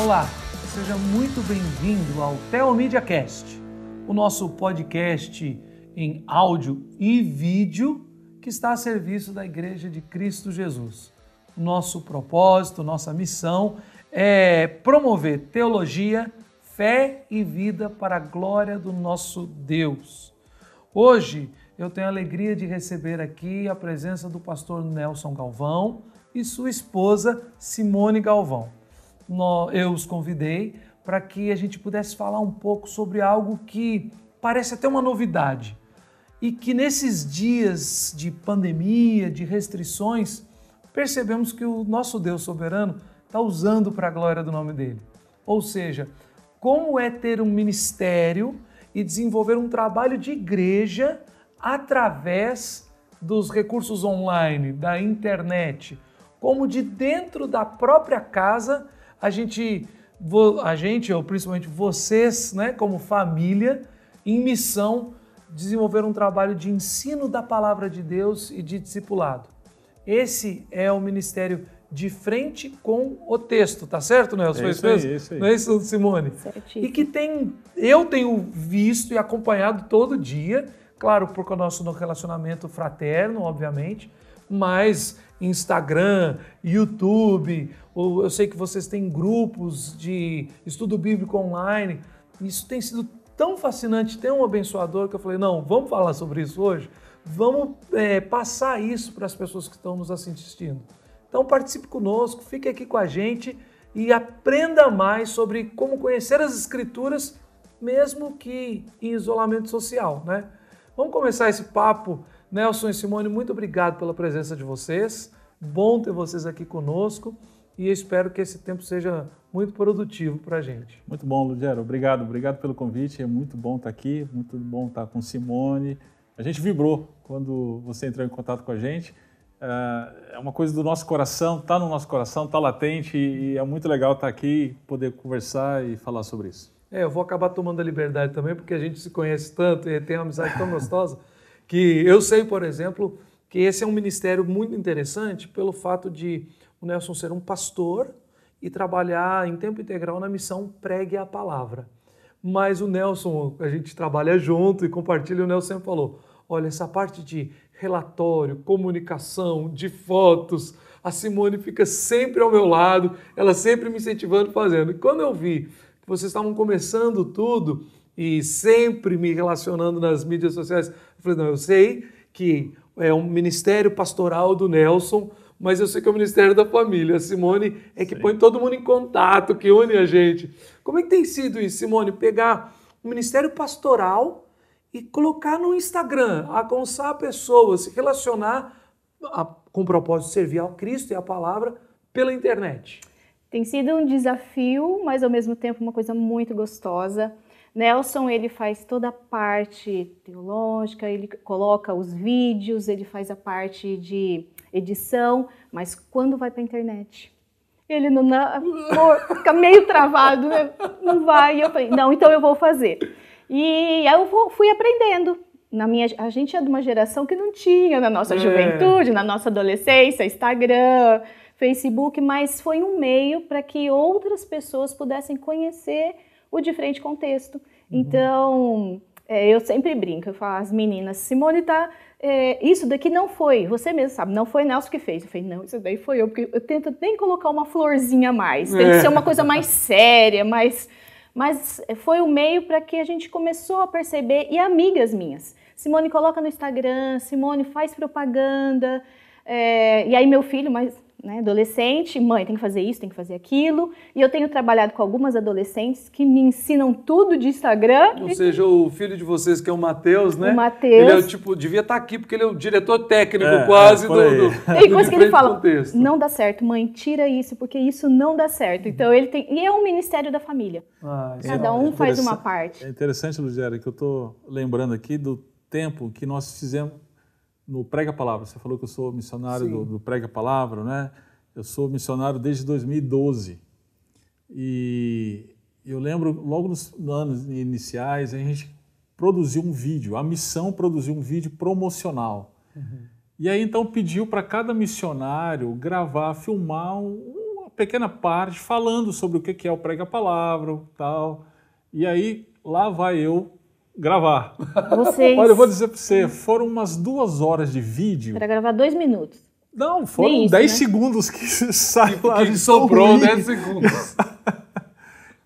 Olá, seja muito bem-vindo ao Teomídia Cast, o nosso podcast em áudio e vídeo que está a serviço da Igreja de Cristo Jesus. Nosso propósito, nossa missão é promover teologia, fé e vida para a glória do nosso Deus. Hoje eu tenho a alegria de receber aqui a presença do pastor Nelson Galvão e sua esposa Simone Galvão. Eu os convidei para que a gente pudesse falar um pouco sobre algo que parece até uma novidade e que nesses dias de pandemia, de restrições, percebemos que o nosso Deus soberano está usando para a glória do nome dele. Ou seja, como é ter um ministério e desenvolver um trabalho de igreja através dos recursos online, da internet, como de dentro da própria casa, a gente, ou principalmente vocês, né, como família, em missão, desenvolver um trabalho de ensino da palavra de Deus e de discipulado. Esse é o ministério de frente com o texto, tá certo, Nelson? É isso aí. Não é isso, Simone? Certíssimo. E que eu tenho visto e acompanhado todo dia, claro, por nosso relacionamento fraterno, obviamente, mas Instagram, YouTube, eu sei que vocês têm grupos de estudo bíblico online. Isso tem sido tão fascinante, tão abençoador, que eu falei, não, vamos falar sobre isso hoje? Vamos passar isso para as pessoas que estão nos assistindo. Então participe conosco, fique aqui com a gente e aprenda mais sobre como conhecer as Escrituras, mesmo que em isolamento social, né? Vamos começar esse papo. Nelson e Simone, muito obrigado pela presença de vocês. Bom ter vocês aqui conosco e espero que esse tempo seja muito produtivo para a gente. Muito bom, Lugero. Obrigado pelo convite. É muito bom estar aqui, muito bom estar com Simone. A gente vibrou quando você entrou em contato com a gente. É uma coisa do nosso coração, está no nosso coração, está latente e é muito legal estar aqui, poder conversar e falar sobre isso. Eu vou acabar tomando a liberdade também, porque a gente se conhece tanto e tem uma amizade tão gostosa, que eu sei, por exemplo, que esse é um ministério muito interessante pelo fato de o Nelson ser um pastor e trabalhar em tempo integral na missão Pregue a Palavra. Mas o Nelson, a gente trabalha junto e compartilha, e o Nelson sempre falou, olha, essa parte de relatório, comunicação, de fotos, a Simone fica sempre ao meu lado, ela sempre me incentivando, fazendo. E quando eu vi que vocês estavam começando tudo e sempre me relacionando nas mídias sociais, eu falei, não, eu sei que é um ministério pastoral do Nelson, mas eu sei que é o ministério da família. A Simone é que põe todo mundo em contato, que une a gente. Como é que tem sido isso, Simone? Pegar um ministério pastoral e colocar no Instagram, alcançar a pessoa, se relacionar com o propósito de servir ao Cristo e à palavra pela internet. Tem sido um desafio, mas ao mesmo tempo uma coisa muito gostosa. Nelson, ele faz toda a parte teológica, ele coloca os vídeos, ele faz a parte de edição, mas quando vai para a internet, ele não fica meio travado, né? Não vai. E eu falei, não, então eu vou fazer. E aí eu fui aprendendo. A gente é de uma geração que não tinha na nossa juventude, na nossa adolescência, Instagram, Facebook, mas foi um meio para que outras pessoas pudessem conhecer o de frente com o texto. Então, eu sempre brinco, eu falo às meninas, Simone isso daqui não foi, você mesmo sabe, não foi Nelson que fez. Eu falei, não, isso daí foi eu, porque eu tento nem colocar uma florzinha a mais, tem que ser uma coisa mais séria, mas foi o meio para que a gente começou a perceber, e amigas minhas, Simone coloca no Instagram, Simone faz propaganda, e aí meu filho, adolescente, mãe, tem que fazer isso, tem que fazer aquilo, e eu tenho trabalhado com algumas adolescentes que me ensinam tudo de Instagram. Ou seja, o filho de vocês, que é o Matheus, né? O Matheus. Ele devia estar aqui, porque ele é o diretor técnico quase do Tem coisa que ele fala, contexto. Não dá certo, mãe, tira isso, porque isso não dá certo. Então ele tem, e é um ministério da família. Cada um faz uma parte. É interessante, Lugero, que eu estou lembrando aqui do tempo que nós fizemos no Prega a Palavra. Você falou que eu sou missionário do Prega a Palavra, né? Eu sou missionário desde 2012. E eu lembro, logo nos anos iniciais, a gente produziu um vídeo, a missão produziu um vídeo promocional. E aí então pediu para cada missionário gravar, filmar uma pequena parte falando sobre o que é o prega-palavra, tal. E aí, lá vai eu gravar. Olha, eu vou dizer para você, foram umas 2 horas de vídeo. Para gravar 2 minutos. Não, foram 10 segundos que saiu lá. Que sobrou 10 segundos.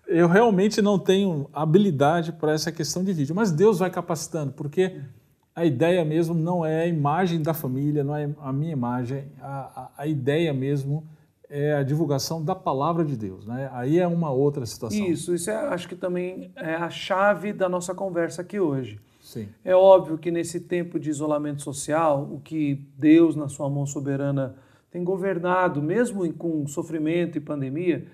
Eu realmente não tenho habilidade para essa questão de vídeo, mas Deus vai capacitando, porque a ideia mesmo não é a imagem da família, não é a minha imagem, a ideia mesmo é a divulgação da palavra de Deus, né? Aí é uma outra situação. Isso acho que também é a chave da nossa conversa aqui hoje. Sim. É óbvio que nesse tempo de isolamento social, o que Deus, na sua mão soberana, tem governado, mesmo com sofrimento e pandemia,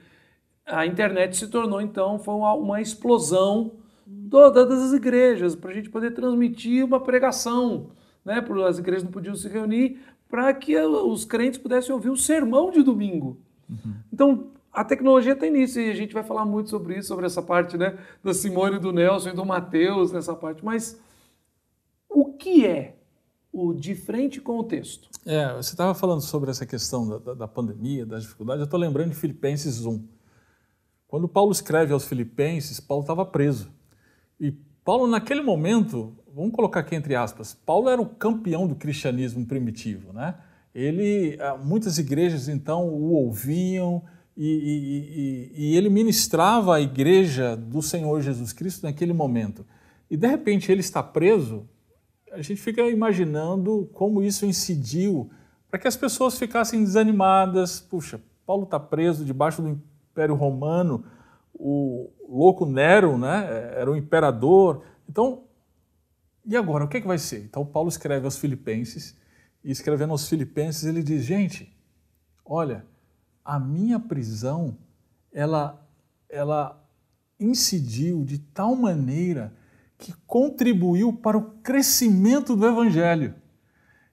a internet se tornou, então, foi uma explosão das igrejas, para a gente poder transmitir uma pregação, né? As igrejas não podiam se reunir para que os crentes pudessem ouvir o sermão de domingo. Uhum. Então, a tecnologia tem nisso, e a gente vai falar muito sobre isso, sobre essa parte, né, da Simone, do Nelson e do Mateus, nessa parte. Mas o que é o de frente com o texto? Você estava falando sobre essa questão da pandemia, das dificuldades. Eu estou lembrando de Filipenses 1. Quando Paulo escreve aos Filipenses, Paulo estava preso. E Paulo, naquele momento, vamos colocar aqui entre aspas, Paulo era o campeão do cristianismo primitivo, né? Muitas igrejas, então, o ouviam e ele ministrava a igreja do Senhor Jesus Cristo naquele momento. E, de repente, ele está preso, a gente fica imaginando como isso incidiu para que as pessoas ficassem desanimadas. Puxa, Paulo está preso debaixo do Império Romano, o louco Nero, né, era o imperador. Então, e agora, o que vai ser? Então, Paulo escreve aos Filipenses, e escrevendo aos Filipenses, ele diz, gente, olha, a minha prisão, ela incidiu de tal maneira que contribuiu para o crescimento do Evangelho.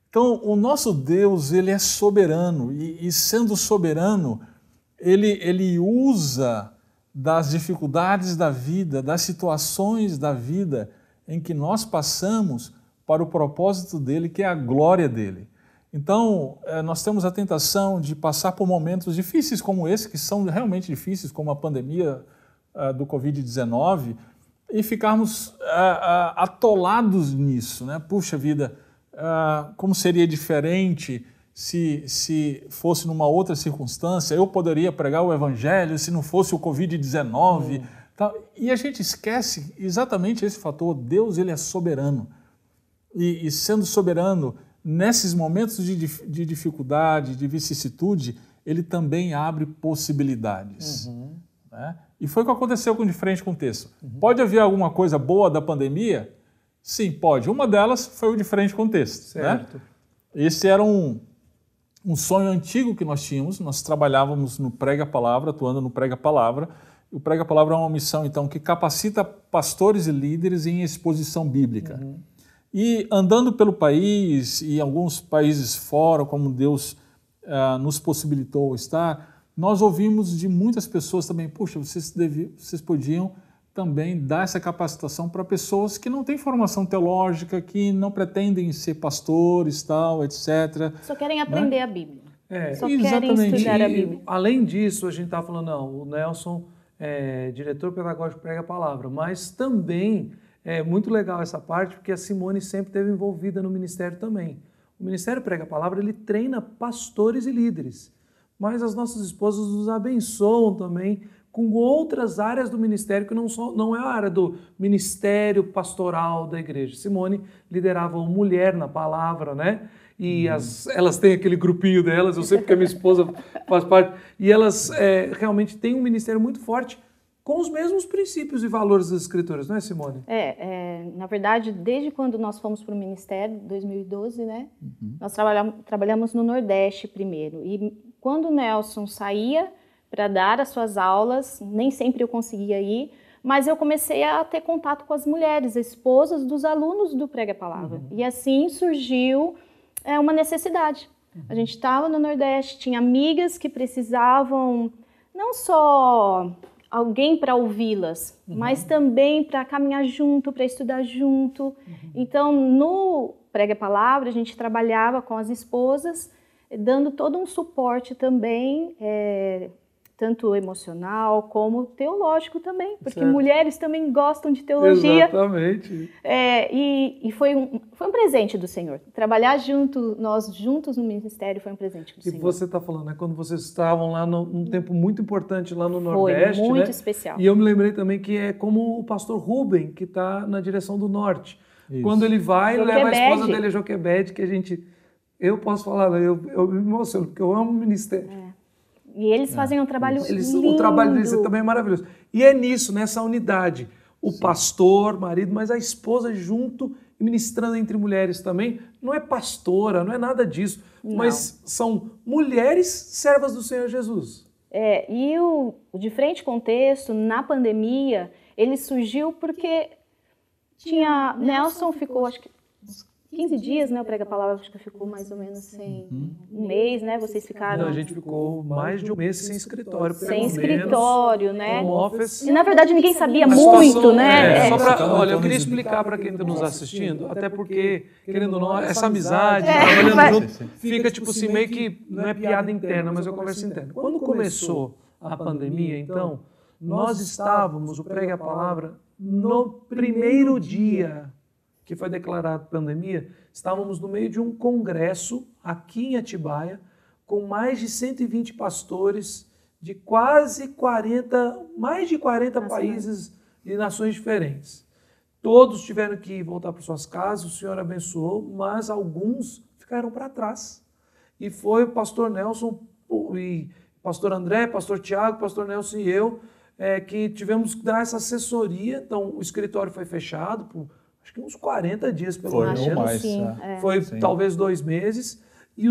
Então, o nosso Deus, ele é soberano, e sendo soberano, ele usa das dificuldades da vida, das situações da vida em que nós passamos para o propósito dele, que é a glória dele. Então, nós temos a tentação de passar por momentos difíceis como esse, que são realmente difíceis, como a pandemia do Covid-19, e ficarmos atolados nisso, né? Puxa vida, como seria diferente se fosse numa outra circunstância, eu poderia pregar o Evangelho se não fosse o Covid-19. E a gente esquece exatamente esse fator. Deus, ele é soberano. E sendo soberano, nesses momentos de dificuldade, de vicissitude, ele também abre possibilidades. Uhum. Né? E foi o que aconteceu com De Frente com o Texto. Uhum. Pode haver alguma coisa boa da pandemia? Sim, pode. Uma delas foi o De Frente com o Texto. Certo. Né? Esse era um sonho antigo que nós tínhamos. Nós trabalhávamos no Prega-Palavra, atuando no Prega-Palavra. O Prega-Palavra é uma missão, então, que capacita pastores e líderes em exposição bíblica. Uhum. E andando pelo país e alguns países fora, como Deus nos possibilitou estar, nós ouvimos de muitas pessoas também, puxa, vocês podiam também dar essa capacitação para pessoas que não têm formação teológica, que não pretendem ser pastores, tal, etc. Só querem aprender, né, a Bíblia. Só exatamente. Querem estudar a Bíblia. Além disso, a gente está falando, não, o Nelson é diretor pedagógico Prega a Palavra, mas também é muito legal essa parte, porque a Simone sempre esteve envolvida no ministério também. O Ministério Prega a Palavra, ele treina pastores e líderes, mas as nossas esposas nos abençoam também com outras áreas do ministério que não é a área do ministério pastoral da igreja. Simone liderava o Mulher na Palavra, né? E elas têm aquele grupinho delas, eu sei porque a minha esposa faz parte, e elas realmente têm um ministério muito forte com os mesmos princípios e valores das Escrituras, não é, Simone? Na verdade, desde quando nós fomos para o ministério, 2012, né? Nós trabalhamos no Nordeste primeiro, e quando o Nelson saía para dar as suas aulas, nem sempre eu conseguia ir, mas eu comecei a ter contato com as mulheres, esposas dos alunos do Prega a Palavra. E assim surgiu uma necessidade. A gente estava no Nordeste, tinha amigas que precisavam não só alguém para ouvi-las, mas também para caminhar junto, para estudar junto. Então, no Prega a Palavra, a gente trabalhava com as esposas, dando todo um suporte também tanto emocional como teológico também, porque Certo. mulheres também gostam de teologia. Exatamente. E foi um presente do Senhor. Trabalhar nós juntos no ministério foi um presente do E Senhor. você está falando, né? Quando vocês estavam lá num tempo muito importante lá no Nordeste, Foi muito né? especial. E eu me lembrei também que é como o pastor Rubem, que está na direção do Norte. Isso. Quando ele vai, ele leva a Joquebede. esposa dele, a Joquebede, que a gente... Eu posso falar, eu me emociono, porque eu amo o ministério. E eles fazem um trabalho lindo. O trabalho deles também é maravilhoso. E é nisso, nessa unidade. O pastor, marido, mas a esposa junto e ministrando entre mulheres também. Não é pastora, não é nada disso. Não. Mas são mulheres servas do Senhor Jesus. E o De Frente com o Texto, na pandemia, ele surgiu porque Nelson ficou, acho que uns 15 dias, né? O Prega a Palavra acho que ficou mais ou menos sem um mês, né? Vocês ficaram... Não, a gente ficou mais de um mês sem escritório. Sem escritório, né? Home office. E na verdade ninguém sabia A muito, situação, né? Olha, eu queria explicar para quem está nos assistindo, até porque, querendo ou não, essa amizade, É, trabalhando junto, fica tipo assim, meio que, não é piada interna, mas é conversa interna. Quando começou a pandemia, então, nós estávamos, o Prega a Palavra, no primeiro dia que foi declarado pandemia, estávamos no meio de um congresso aqui em Atibaia, com mais de 120 pastores de mais de 40 países e nações diferentes. Todos tiveram que voltar para suas casas, o Senhor abençoou, mas alguns ficaram para trás. E foi o pastor Nelson, e pastor André, pastor Tiago, pastor Nelson e eu, que tivemos que dar essa assessoria. Então, o escritório foi fechado por acho que uns 40 dias, pelo menos. Foi, ou mais. Foi talvez 2 meses. E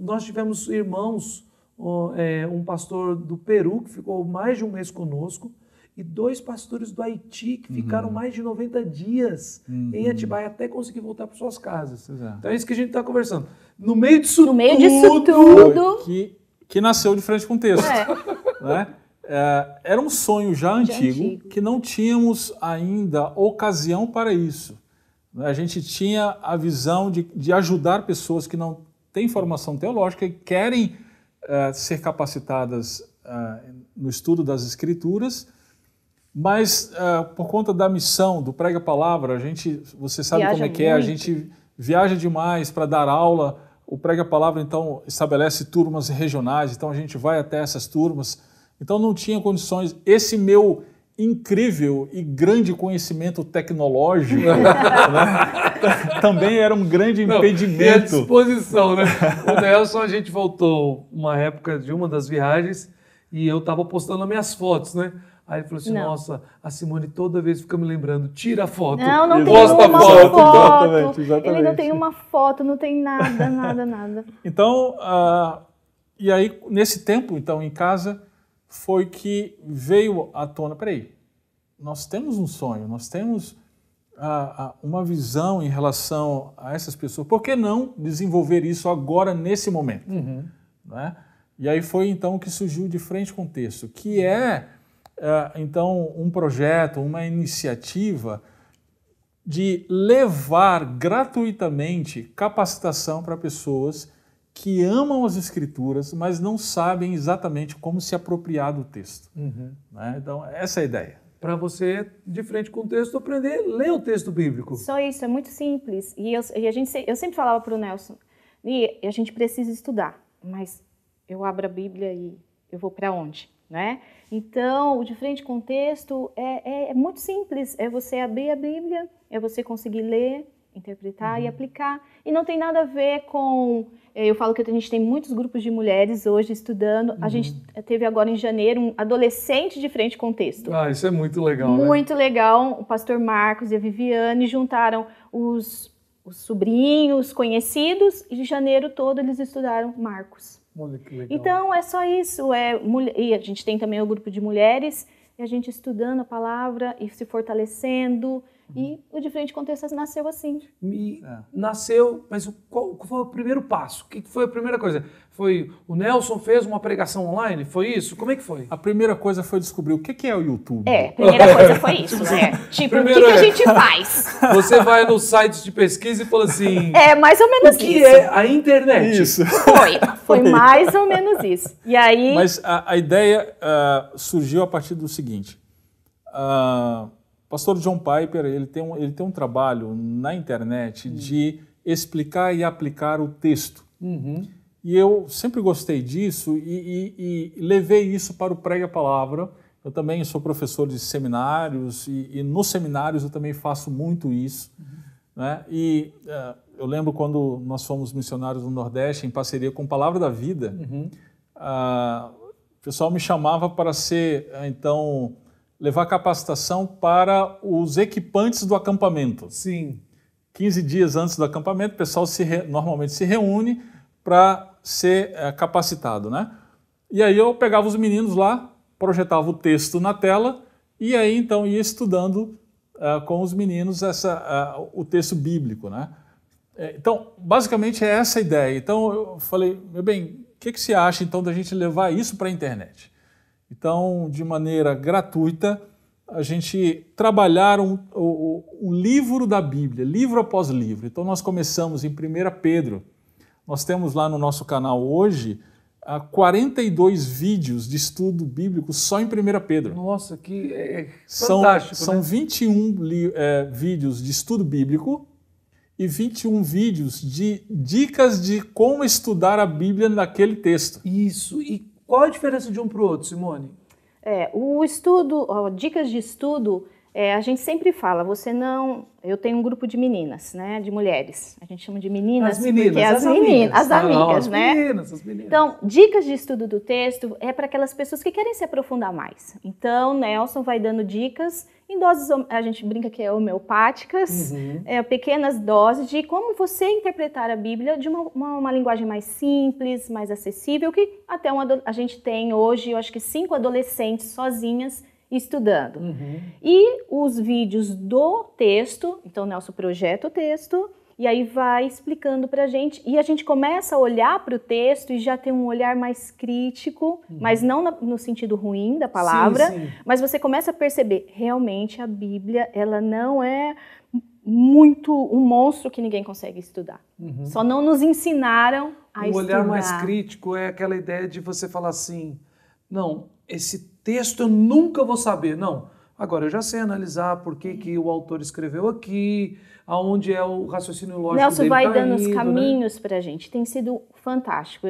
nós tivemos irmãos, um pastor do Peru, que ficou mais de um mês conosco, e 2 pastores do Haiti, que ficaram mais de 90 dias em Atibaia, até conseguir voltar para suas casas. Então é isso que a gente está conversando. No meio disso tudo... Que nasceu De Frente com o Texto. Né? Era um sonho já antigo, que não tínhamos ainda ocasião para isso. A gente tinha a visão de ajudar pessoas que não têm formação teológica e querem ser capacitadas no estudo das Escrituras, mas por conta da missão do Prega a Palavra, você sabe como é que é, a gente viaja demais para dar aula. O Prega a Palavra, então, estabelece turmas regionais, então a gente vai até essas turmas. Então não tinha condições. Esse meu incrível e grande conhecimento tecnológico né, também era um grande impedimento. E a disposição, né? O Nelson, a gente voltou uma época de uma das viagens e eu estava postando as minhas fotos, né? Aí ele falou assim, nossa, a Simone toda vez fica me lembrando, tira a foto, não posta tem uma foto. Exatamente. Ele não tem uma foto, não tem nada. Então, e aí nesse tempo, então, em casa, foi que veio à tona, peraí, nós temos um sonho, nós temos uma visão em relação a essas pessoas, por que não desenvolver isso agora, nesse momento? Né? E aí foi então que surgiu De Frente com o Texto, que então um projeto, uma iniciativa de levar gratuitamente capacitação para pessoas que amam as Escrituras, mas não sabem exatamente como se apropriar do texto. Né? Então, essa é a ideia. Para você, de frente com o texto, aprender a ler o texto bíblico. Só isso, é muito simples. Eu sempre falava para o Nelson, e a gente precisa estudar, mas eu abro a Bíblia e eu vou para onde? Né? Então, o De Frente com o Texto é muito simples, é você abrir a Bíblia, é você conseguir ler, interpretar e aplicar. E não tem nada a ver com... Eu falo que a gente tem muitos grupos de mulheres hoje estudando. A gente teve agora em janeiro um adolescente de frente com o texto. Isso é muito legal, Muito legal. O pastor Marcos e a Viviane juntaram os sobrinhos conhecidos e de janeiro todo eles estudaram Marcos. Olha que legal. Então é só isso. E a gente tem também o grupo de mulheres e a gente estudando a palavra e se fortalecendo E o Diferente Contextos nasceu assim. Nasceu, mas qual foi o primeiro passo? O que foi a primeira coisa? Foi o Nelson fez uma pregação online? Foi isso? Como é que foi? A primeira coisa foi descobrir o que é o YouTube. A primeira coisa foi isso, né? Tipo, Primeiro o que a gente faz? Você vai nos sites de pesquisa e fala assim... Mais ou menos o que isso. é a internet? Isso. Foi mais ou menos isso. E aí... Mas a ideia surgiu a partir do seguinte. Pastor John Piper, ele tem um trabalho na internet de explicar e aplicar o texto. E eu sempre gostei disso e levei isso para o Prega a Palavra. Eu também sou professor de seminários e nos seminários eu também faço muito isso. Né? E eu lembro quando nós fomos missionários no Nordeste, em parceria com Palavra da Vida, o pessoal me chamava para levar capacitação para os equipantes do acampamento. Sim. 15 dias antes do acampamento, o pessoal normalmente se reúne para ser capacitado, né? E aí eu pegava os meninos lá, projetava o texto na tela e aí então ia estudando com os meninos o texto bíblico, né? Então, basicamente é essa a ideia. Então eu falei, meu bem, o que você acha então da gente levar isso para a internet? Então, de maneira gratuita, a gente trabalhar um livro da Bíblia, livro após livro. Então, nós começamos em 1 Pedro. Nós temos lá no nosso canal hoje 42 vídeos de estudo bíblico só em 1 Pedro. Nossa, que fantástico. São 21 vídeos de estudo bíblico e 21 vídeos de dicas de como estudar a Bíblia naquele texto. Isso. E qual a diferença de um para o outro, Simone? O estudo, dicas de estudo, a gente sempre fala, eu tenho um grupo de meninas, né, de mulheres, a gente chama de meninas, as meninas, porque as amigas, né? As meninas. Então, dicas de estudo do texto é para aquelas pessoas que querem se aprofundar mais. Então, Nelson vai dando dicas em doses, a gente brinca que é homeopáticas, pequenas doses de como você interpretar a Bíblia de uma linguagem mais simples, mais acessível, que até a gente tem hoje, eu acho que 5 adolescentes sozinhas estudando. E os vídeos do texto, então o Nelson projeta o texto, e aí vai explicando pra gente, e a gente começa a olhar para o texto e já tem um olhar mais crítico, mas não no sentido ruim da palavra, sim. mas você começa a perceber, realmente a Bíblia, ela não é muito um monstro que ninguém consegue estudar. Só não nos ensinaram a estudar. O olhar mais crítico é aquela ideia de você falar assim, não, esse texto eu nunca vou saber, não. Agora, eu já sei analisar por que o autor escreveu aqui, aonde é o raciocínio lógico Nelson dele vai tá dando indo, os caminhos para a gente, tem sido fantástico.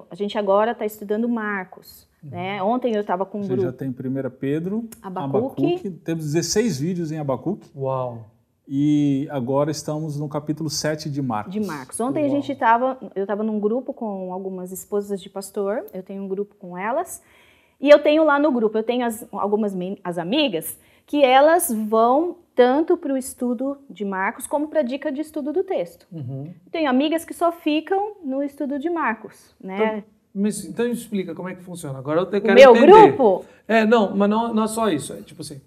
A gente agora está estudando Marcos, né? Ontem eu estava com um grupo... Você já tem 1 Pedro, Abacuque. Temos 16 vídeos em Abacuque. Uau! E agora estamos no capítulo 7 de Marcos. Ontem eu estava num grupo com algumas esposas de pastor, eu tenho um grupo com elas, e eu tenho lá no grupo, eu tenho as amigas, que elas vão tanto para o estudo de Marcos, como para a dica de estudo do texto. Tenho amigas que só ficam no estudo de Marcos, né? Então explica como é que funciona. Agora eu quero meu entender. Grupo? Não, mas não é só isso. É tipo assim,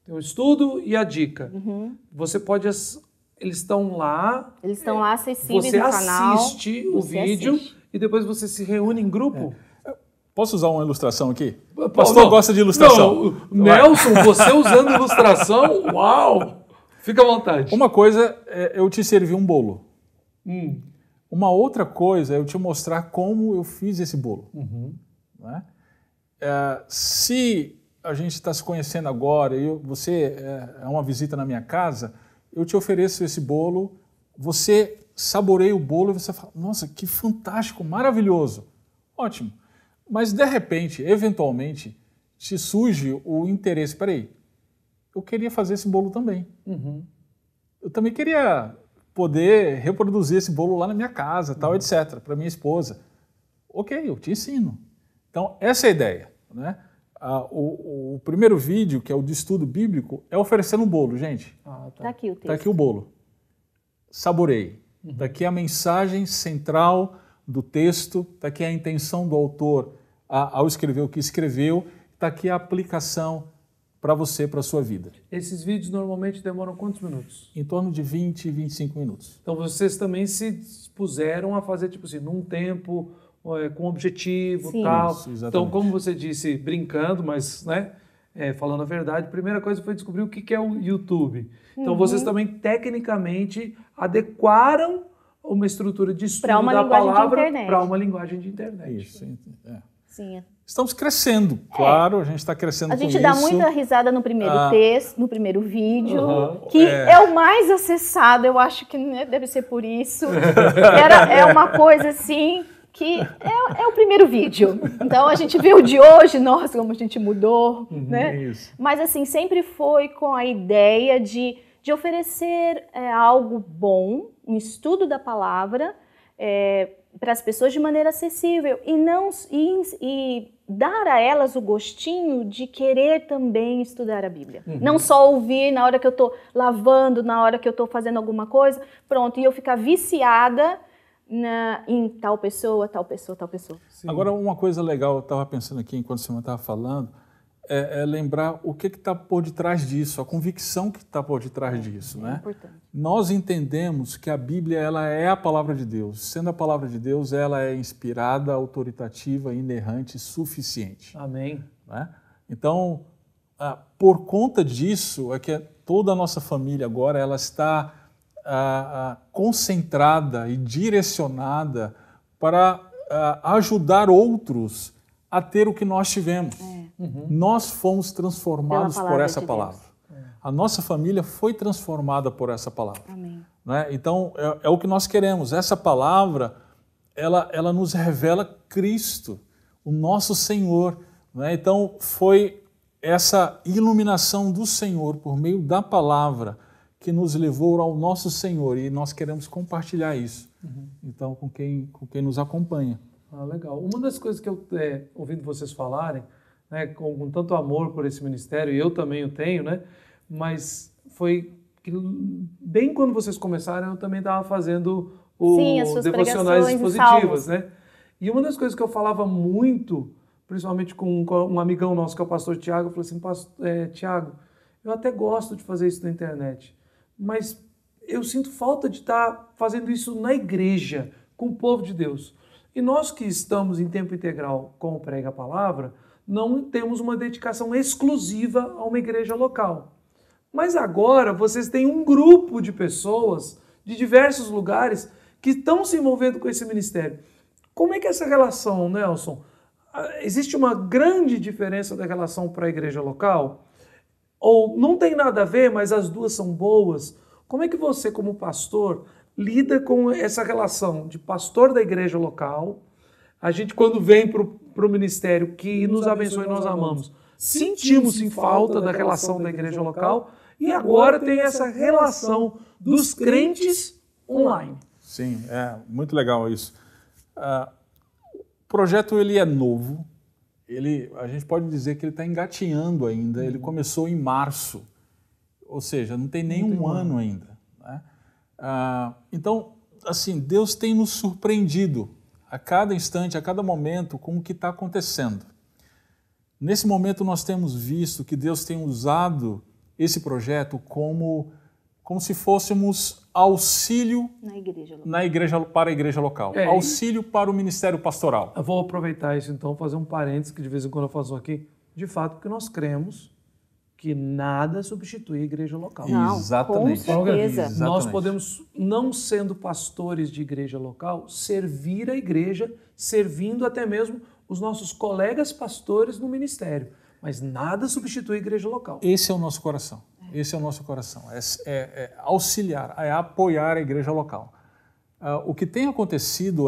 tem o estudo e a dica. Você pode... Eles estão lá... Eles estão lá acessíveis no canal. Você assiste o vídeo e depois você se reúne em grupo? Posso usar uma ilustração aqui? O pastor gosta de ilustração. Nelson, você usando ilustração? Uau! Fica à vontade. Uma coisa é eu te servir um bolo. Uma outra coisa é eu te mostrar como eu fiz esse bolo. Né? Se a gente está se conhecendo agora e você é uma visita na minha casa, eu te ofereço esse bolo, você saboreia o bolo e você fala, nossa, que fantástico, maravilhoso. Ótimo. Mas, de repente, eventualmente, te surge o interesse. Peraí, eu queria fazer esse bolo também. Eu também queria poder reproduzir esse bolo lá na minha casa, tal, etc., para minha esposa. Ok, eu te ensino. Então, essa é a ideia. Né? O primeiro vídeo, que é o de estudo bíblico, é oferecendo um bolo, gente. Tá aqui o texto. Tá aqui o bolo. Saboreie. Tá aqui a mensagem central do texto, tá aqui a intenção do autor ao escrever o que escreveu, está aqui a aplicação para você, para a sua vida. Esses vídeos normalmente demoram quantos minutos? Em torno de 20, 25 minutos. Então vocês também se dispuseram a fazer, tipo assim, num tempo, com objetivo e tal. Isso, exatamente. Então, como você disse, brincando, mas né, falando a verdade, a primeira coisa foi descobrir o que é o YouTube. Então vocês também, tecnicamente, adequaram uma estrutura de estudo da palavra para uma linguagem de internet. Isso, Sim. Estamos crescendo, claro, a gente está crescendo com isso. A gente dá muita risada no primeiro texto, no primeiro vídeo, que é o mais acessado, eu acho que deve ser por isso. É uma coisa assim, que é o primeiro vídeo. Então a gente vê o de hoje, nossa, como a gente mudou, né? Isso. Mas assim, sempre foi com a ideia de oferecer algo bom, um estudo da palavra, para as pessoas de maneira acessível e dar a elas o gostinho de querer também estudar a Bíblia. Não só ouvir na hora que eu estou lavando, na hora que eu estou fazendo alguma coisa, pronto, e eu ficar viciada em tal pessoa, tal pessoa, tal pessoa. Sim. Agora, uma coisa legal, eu estava pensando aqui enquanto você estava falando, é lembrar o que está por detrás disso, a convicção que está por detrás disso. Né? Importante. Nós entendemos que a Bíblia ela é a palavra de Deus. Sendo a palavra de Deus, ela é inspirada, autoritativa, inerrante, suficiente. Amém. Né? Então, por conta disso, é que toda a nossa família agora ela está concentrada e direcionada para ajudar outros a ter o que nós tivemos. Nós fomos transformados por essa palavra. A nossa família foi transformada por essa palavra. Amém. Né? Então, é o que nós queremos. Essa palavra, ela nos revela Cristo, o nosso Senhor. Né? Então, foi essa iluminação do Senhor por meio da palavra que nos levou ao nosso Senhor. E nós queremos compartilhar isso. Então, com quem nos acompanha. Legal. Uma das coisas que eu, ouvindo vocês falarem, né, com tanto amor por esse ministério, e eu também o tenho, né, mas foi que bem quando vocês começaram, eu também estava fazendo as devocionais expositivas, né? E uma das coisas que eu falava muito, principalmente com um amigão nosso, que é o pastor Tiago, eu falei assim, Tiago, eu até gosto de fazer isso na internet, mas eu sinto falta de estar fazendo isso na igreja, com o povo de Deus. E nós que estamos em tempo integral com o Prega a Palavra, não temos uma dedicação exclusiva a uma igreja local. Mas agora vocês têm um grupo de pessoas de diversos lugares que estão se envolvendo com esse ministério. Como é que é essa relação, Nelson? Existe uma grande diferença da relação para a igreja local? Ou não tem nada a ver, mas as duas são boas? Como é que você, como pastor, lida com essa relação de pastor da igreja local? A gente, quando vem para o ministério que nos abençoe e nós amamos, sentimos em falta da relação da igreja local e agora tem essa relação dos crentes online. Sim, é muito legal isso. O projeto ele é novo, a gente pode dizer que ele está engatinhando ainda, ele começou em março, ou seja, não tem nem um ano ainda. Né? Então, assim, Deus tem nos surpreendido a cada instante, a cada momento, com o que está acontecendo. Nesse momento nós temos visto que Deus tem usado esse projeto como se fôssemos auxílio para a igreja local, auxílio para o ministério pastoral. Eu vou aproveitar isso então, fazer um parênteses que de vez em quando eu faço aqui, de fato, porque nós cremos que nada substitui a igreja local. Não, exatamente. Com certeza. Exatamente. Nós podemos, não sendo pastores de igreja local, servir a igreja, servindo até mesmo os nossos colegas pastores no ministério. Mas nada substitui a igreja local. Esse é o nosso coração. Esse é o nosso coração. É auxiliar, é apoiar a igreja local. O que tem acontecido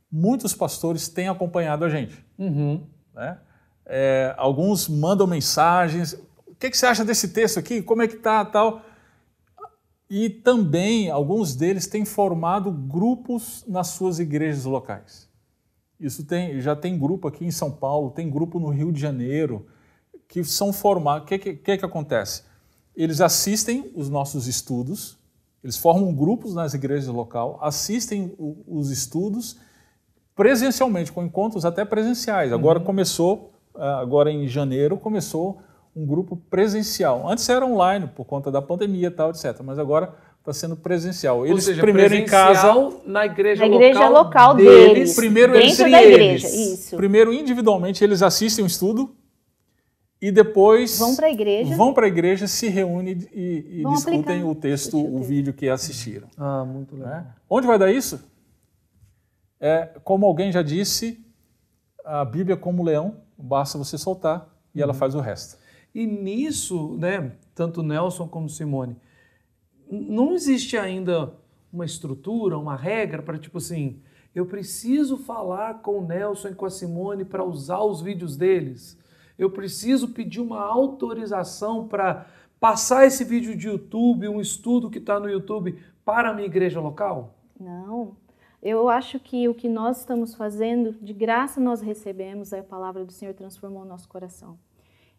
muitos pastores têm acompanhado a gente. Né? Alguns mandam mensagens. O que você acha desse texto aqui? Como é que está? Tal. E também alguns deles têm formado grupos nas suas igrejas locais. Já tem grupo aqui em São Paulo, tem grupo no Rio de Janeiro, que são formados. O que acontece? Eles assistem os nossos estudos, eles formam grupos nas igrejas locais, assistem os estudos presencialmente, com encontros até presenciais. Agora agora em janeiro, começou um grupo presencial. Antes era online, por conta da pandemia e tal, etc. Mas agora está sendo presencial. Eles Ou seja, primeiro em casa, na igreja local deles. Primeiro dentro da igreja, isso. Primeiro, individualmente, eles assistem um estudo e depois vão para a igreja, se reúnem e discutem o texto, o vídeo que assistiram. Ah, muito legal. Né? Onde vai dar isso? Como alguém já disse, a Bíblia é como um leão, basta você soltar e ela faz o resto. E nisso, né, tanto Nelson como Simone, não existe ainda uma estrutura, uma regra para tipo assim, eu preciso falar com o Nelson e com a Simone para usar os vídeos deles. Eu preciso pedir uma autorização para passar esse vídeo de YouTube, um estudo que está no YouTube, para a minha igreja local? Não. Eu acho que o que nós estamos fazendo, de graça nós recebemos, a palavra do Senhor transformou o nosso coração.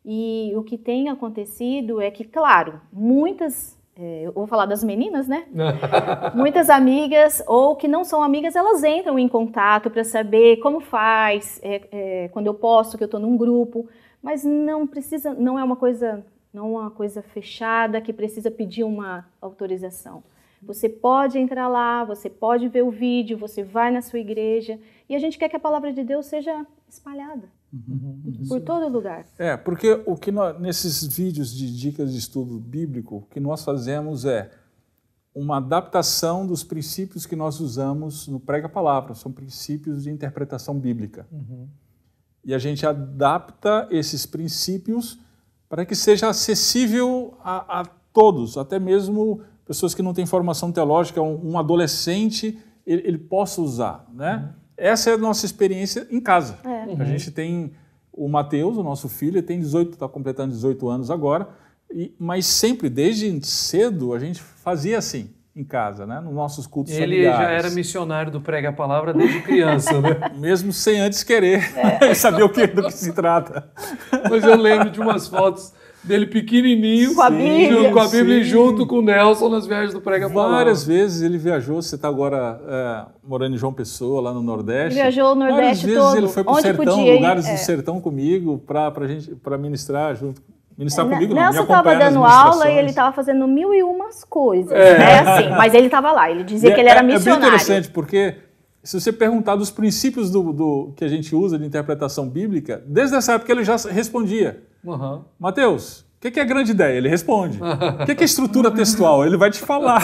E o que tem acontecido é que, claro, muitas, eu vou falar das meninas, né? Muitas amigas, ou que não são amigas, elas entram em contato para saber como faz, quando eu posto, que eu estou num grupo, mas não é uma coisa fechada que precisa pedir uma autorização. Você pode entrar lá, você pode ver o vídeo, você vai na sua igreja e a gente quer que a palavra de Deus seja espalhada por todo lugar. Porque o que nesses vídeos de dicas de estudo bíblico, o que nós fazemos é uma adaptação dos princípios que nós usamos no Prega-Palavra, são princípios de interpretação bíblica. E a gente adapta esses princípios para que seja acessível a todos, até mesmo pessoas que não têm formação teológica, um adolescente, ele possa usar, né? Essa é a nossa experiência em casa. A gente tem o Mateus, o nosso filho, ele tem 18, está completando 18 anos agora, mas sempre, desde cedo, a gente fazia assim, em casa, né? Nos nossos cultos familiares. Ele já era missionário do Prega a Palavra desde criança, né? Mesmo sem antes querer saber do que se trata. Mas eu lembro de umas fotos dele pequenininho, com a Bíblia junto com o Nelson nas viagens do Prega a Palavra. Várias vezes ele viajou, você está agora morando em João Pessoa, lá no Nordeste. Ele viajou o Nordeste todo. Várias vezes ele foi para o sertão, lugares do ir. sertão comigo, para ministrar junto. Ministrar comigo, não, Nelson estava dando aula e ele estava fazendo 1001 coisas, assim, mas ele estava lá, ele dizia que ele era missionário. É bem interessante, porque se você perguntar dos princípios que a gente usa de interpretação bíblica, desde essa época ele já respondia. Mateus, o que é grande ideia? Ele responde. O que é estrutura textual? Ele vai te falar.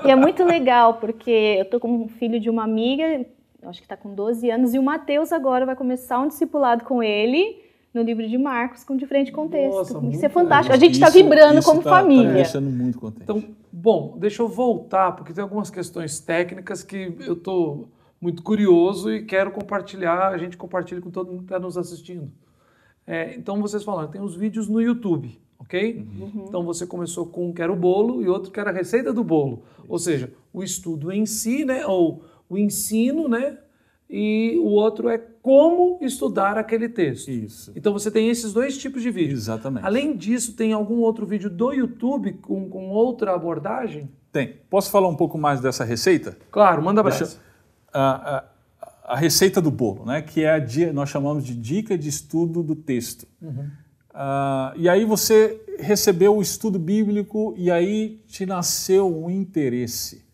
E é muito legal, porque eu estou com um filho de uma amiga, acho que está com 12 anos, e o Mateus agora vai começar um discipulado com ele no livro de Marcos, com diferente contexto. Nossa, isso é fantástico. A gente está vibrando como família. Está me deixando muito contente. Então, bom, deixa eu voltar, porque tem algumas questões técnicas que eu estou muito curioso e quero compartilhar, a gente compartilha com todo mundo que está nos assistindo. Então, vocês falaram, tem os vídeos no YouTube, ok? Então, você começou com um que era o bolo e outro que era a receita do bolo. Ou seja, o estudo em si, né? Ou o ensino, né? E o outro é como estudar aquele texto. Isso. Então você tem esses dois tipos de vídeo. Exatamente. Além disso, tem algum outro vídeo do YouTube com outra abordagem? Tem. Posso falar um pouco mais dessa receita? Claro, manda brasa. A receita do bolo, né? Que nós chamamos de dica de estudo do texto. E aí você recebeu o estudo bíblico e aí te nasceu um interesse,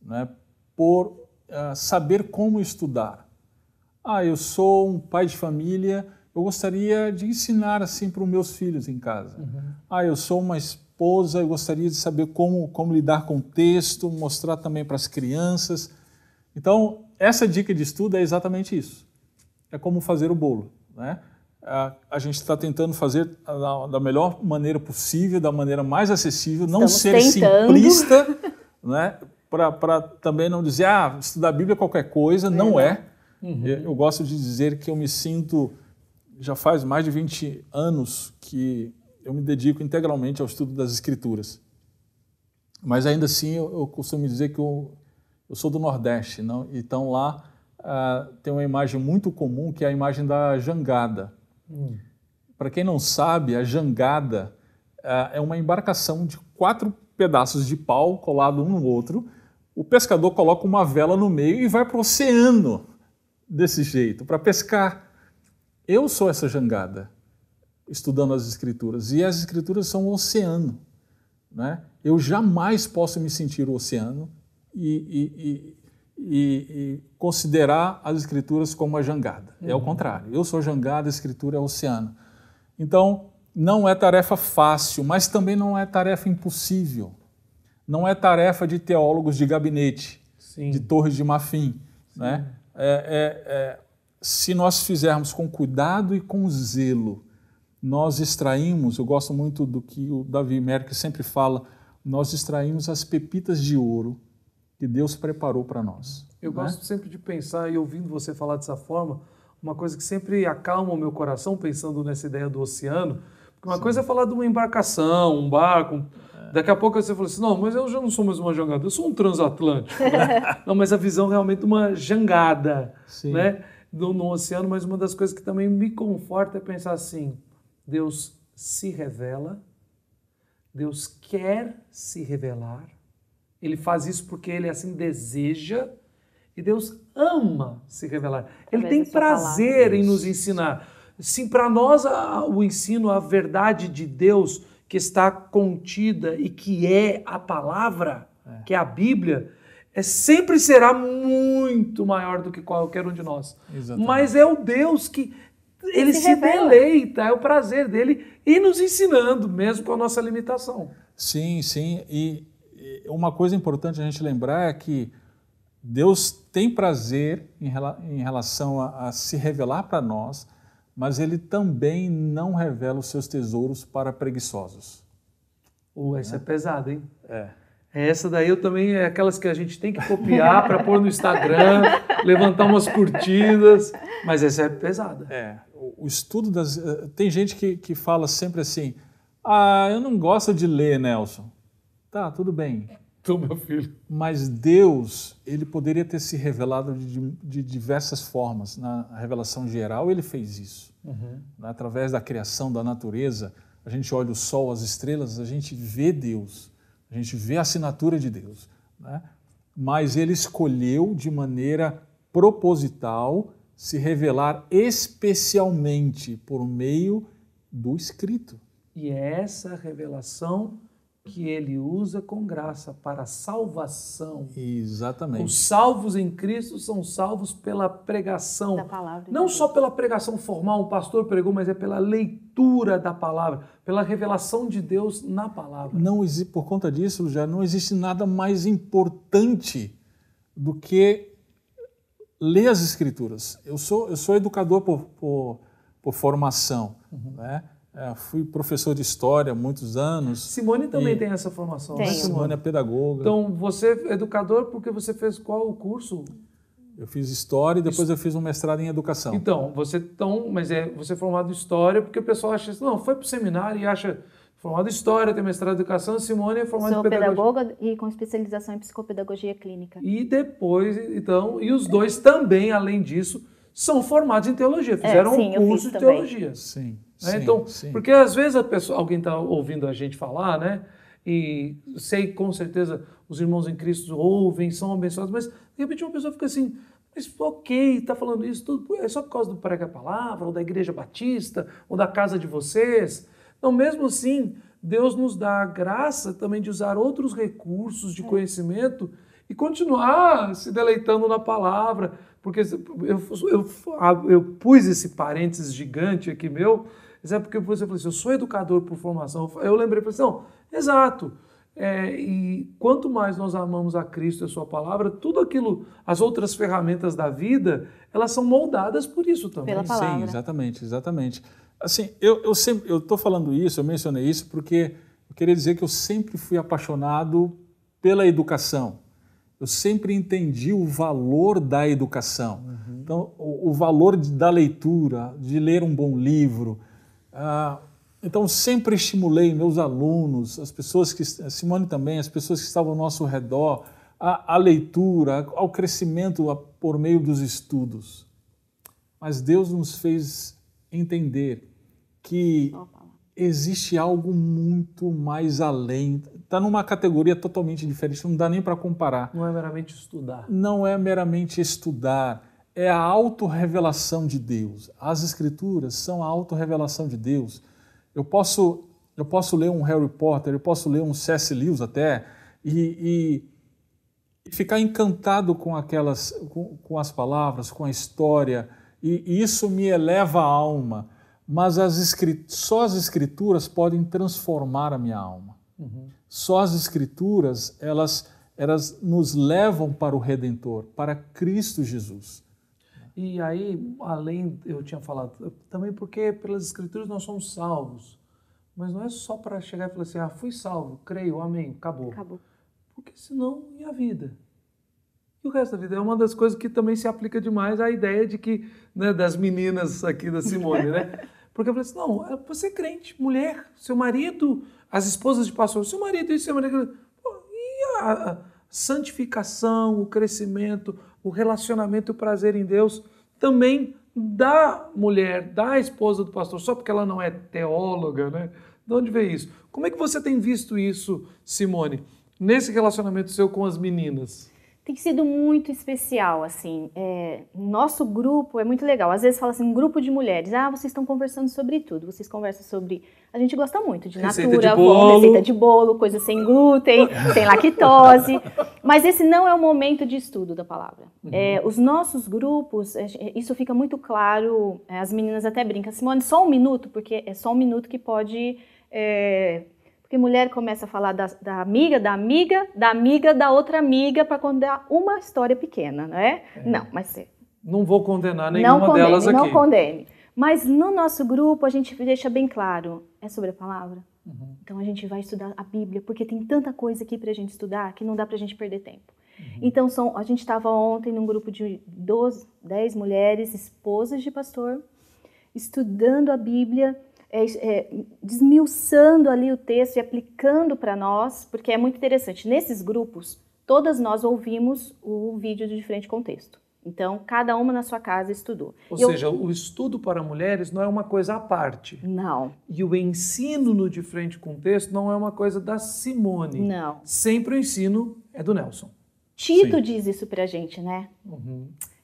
né? Por saber como estudar. Eu sou um pai de família, eu gostaria de ensinar assim para os meus filhos em casa. Eu sou uma esposa, eu gostaria de saber como lidar com o texto, mostrar também para as crianças. Então, essa dica de estudo é exatamente isso. É como fazer o bolo, né? A gente está tentando fazer da melhor maneira possível, da maneira mais acessível, não ser simplista, né? Para também não dizer, estudar a Bíblia é qualquer coisa, não é. Eu gosto de dizer que eu me sinto, já faz mais de 20 anos que eu me dedico integralmente ao estudo das Escrituras. Mas ainda assim eu costumo dizer que eu sou do Nordeste, não? Então lá tem uma imagem muito comum que é a imagem da jangada. Para quem não sabe, a jangada é uma embarcação de 4 pedaços de pau colado um no outro. O pescador coloca uma vela no meio e vai para o oceano desse jeito, para pescar. Eu sou essa jangada. estudando as Escrituras. E as Escrituras são um oceano, né? Eu jamais posso me sentir o oceano e considerar as Escrituras como uma jangada. É o contrário. Eu sou jangada, a Escritura é oceano. Então, não é tarefa fácil, mas também não é tarefa impossível. Não é tarefa de teólogos de gabinete, de torres de marfim, né? Se nós fizermos com cuidado e com zelo, nós extraímos, eu gosto muito do que o Davi Merck sempre fala, nós extraímos as pepitas de ouro que Deus preparou para nós. Eu gosto sempre de pensar, e ouvindo você falar dessa forma, uma coisa que sempre acalma o meu coração, pensando nessa ideia do oceano, porque uma coisa é falar de uma embarcação, um barco, daqui a pouco você fala assim, não, mas eu já não sou mais uma jangada, eu sou um transatlântico. Né? Não, mas a visão realmente de uma jangada, né? No oceano, mas uma das coisas que também me conforta é pensar assim, Deus se revela, Deus quer se revelar, Ele faz isso porque Ele assim deseja, e Deus ama se revelar. Ele tem prazer em nos ensinar. Sim, para nós o ensino, a verdade de Deus que está contida e que é a palavra, que é a Bíblia, sempre será muito maior do que qualquer um de nós. Exatamente. Mas é o Deus que Ele se deleita, é o prazer dele ir nos ensinando, mesmo com a nossa limitação. Sim, sim. E uma coisa importante a gente lembrar é que Deus tem prazer em relação a se revelar para nós, mas Ele também não revela os seus tesouros para preguiçosos. Essa é pesada, hein? Essa daí eu também é aquelas que a gente tem que copiar para pôr no Instagram, levantar umas curtidas, mas essa é pesada. O estudo das... Tem gente que fala sempre assim, eu não gosto de ler, Nelson. Tá, tudo bem. Tu, meu filho. Mas Deus, Ele poderia ter se revelado de diversas formas. Na revelação geral, Ele fez isso. Através da criação da natureza, a gente olha o sol, as estrelas, a gente vê Deus. A gente vê a assinatura de Deus. Né? Mas Ele escolheu de maneira proposital se revelar especialmente por meio do Escrito. E é essa revelação que Ele usa com graça para a salvação. Exatamente. Os salvos em Cristo são salvos pela pregação. Da palavra. Não só pela pregação formal, um pastor pregou, mas é pela leitura da palavra, pela revelação de Deus na palavra. Por conta disso, já não existe nada mais importante do que ler as Escrituras. Eu sou educador por formação, né? Fui professor de história há muitos anos. Simone também tem essa formação, né, Simone? Simone é pedagoga. Então, você é educador porque você fez qual o curso? Eu fiz história e depois eu fiz um mestrado em educação. Então, você é formado em história porque o pessoal acha assim, não, foi para o seminário e acha formado em história, tem mestrado em educação, Simone é formada em pedagogia. Sou pedagoga e com especialização em psicopedagogia clínica. E depois, então, e os dois também, além disso, são formados em teologia, fizeram um curso de teologia. Sim. Então, porque às vezes alguém está ouvindo a gente falar, né? E sei com certeza os irmãos em Cristo ouvem, são abençoados, mas de repente uma pessoa fica assim, mas ok, está falando isso tudo, é só por causa do Prega a Palavra, ou da Igreja Batista, ou da casa de vocês. Não, mesmo assim, Deus nos dá a graça também de usar outros recursos de conhecimento e continuar se deleitando na palavra, porque eu pus esse parênteses gigante aqui meu, é porque você falou assim, eu sou educador por formação. Eu lembrei, falei assim, não, exato. E quanto mais nós amamos a Cristo e a sua palavra, tudo aquilo, as outras ferramentas da vida, elas são moldadas por isso também. Pela palavra. Sim, exatamente. Assim, eu estou falando isso, eu mencionei isso porque eu queria dizer que eu sempre fui apaixonado pela educação. Eu sempre entendi o valor da educação. Então, o valor da leitura, de ler um bom livro. Então, sempre estimulei meus alunos, as pessoas a Simone também, as pessoas que estavam ao nosso redor, a leitura, ao crescimento por meio dos estudos. Mas Deus nos fez entender que existe algo muito mais além. Está numa categoria totalmente diferente, não dá nem para comparar. Não é meramente estudar. Não é meramente estudar, é a autorrevelação de Deus. As Escrituras são a autorrevelação de Deus. Eu posso ler um Harry Potter, eu posso ler um C.S. Lewis até, e ficar encantado com com as palavras, com a história, e isso me eleva a alma. Mas só as Escrituras podem transformar a minha alma. Só as Escrituras, elas nos levam para o Redentor, para Cristo Jesus. E aí, eu tinha falado, também porque pelas Escrituras nós somos salvos. Mas não é só para chegar e falar assim, fui salvo, creio, amém, acabou. Porque senão, e a vida? E o resto da vida? É uma das coisas que também se aplica demais à ideia de que, né, das meninas aqui da Simone, né? Porque eu falei assim, não, você é crente, mulher, seu marido, as esposas de pastor, seu marido e seu marido. E a santificação, o crescimento, o relacionamento e o prazer em Deus também da mulher, da esposa do pastor, só porque ela não é teóloga, né? De onde veio isso? Como é que você tem visto isso, Simone, nesse relacionamento seu com as meninas? Tem sido muito especial, assim, nosso grupo é muito legal, às vezes fala assim, um grupo de mulheres, vocês estão conversando sobre tudo, vocês conversam sobre, a gente gosta muito de receita natura, receita de bolo, coisa sem glúten, sem lactose, mas esse não é o momento de estudo da palavra. Os nossos grupos, isso fica muito claro, as meninas até brincam, Simone, só um minuto, porque é só um minuto que pode... Porque mulher começa a falar da amiga, da outra amiga para contar uma história pequena, não é? Não, mas... Não vou condenar nenhuma delas aqui. Não condene. Mas no nosso grupo a gente deixa bem claro, é sobre a palavra. Então a gente vai estudar a Bíblia, porque tem tanta coisa aqui para a gente estudar que não dá para a gente perder tempo. Então a gente estava ontem num grupo de 10 mulheres, esposas de pastor, estudando a Bíblia, desmiuçando ali o texto e aplicando para nós, porque é muito interessante. Nesses grupos, todas nós ouvimos o vídeo de diferente contexto. Então, cada uma na sua casa estudou. Ou seja, o estudo para mulheres não é uma coisa à parte. Não. E o ensino no diferente contexto não é uma coisa da Simone. Não. Sempre o ensino é do Nelson. Tito diz isso pra gente, né?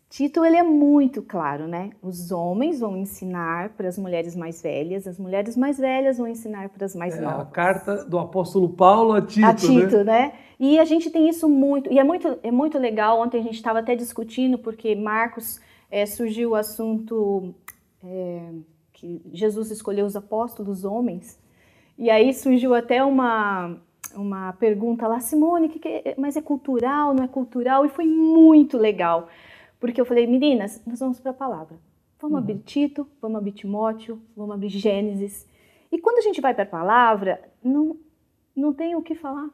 Tito, ele é muito claro, né? Os homens vão ensinar para as mulheres mais velhas, as mulheres mais velhas vão ensinar para as mais novas. A carta do apóstolo Paulo a Tito, né? E a gente tem isso muito, e é muito legal, ontem a gente estava até discutindo, porque Marcos surgiu o assunto que Jesus escolheu os apóstolos homens, e aí surgiu até uma pergunta lá, Simone, mas é cultural, não é cultural? E foi muito legal. Porque eu falei, meninas, nós vamos para a palavra. Vamos abrir Tito, vamos abrir Timóteo, vamos abrir Gênesis. E quando a gente vai para a palavra, não tem o que falar.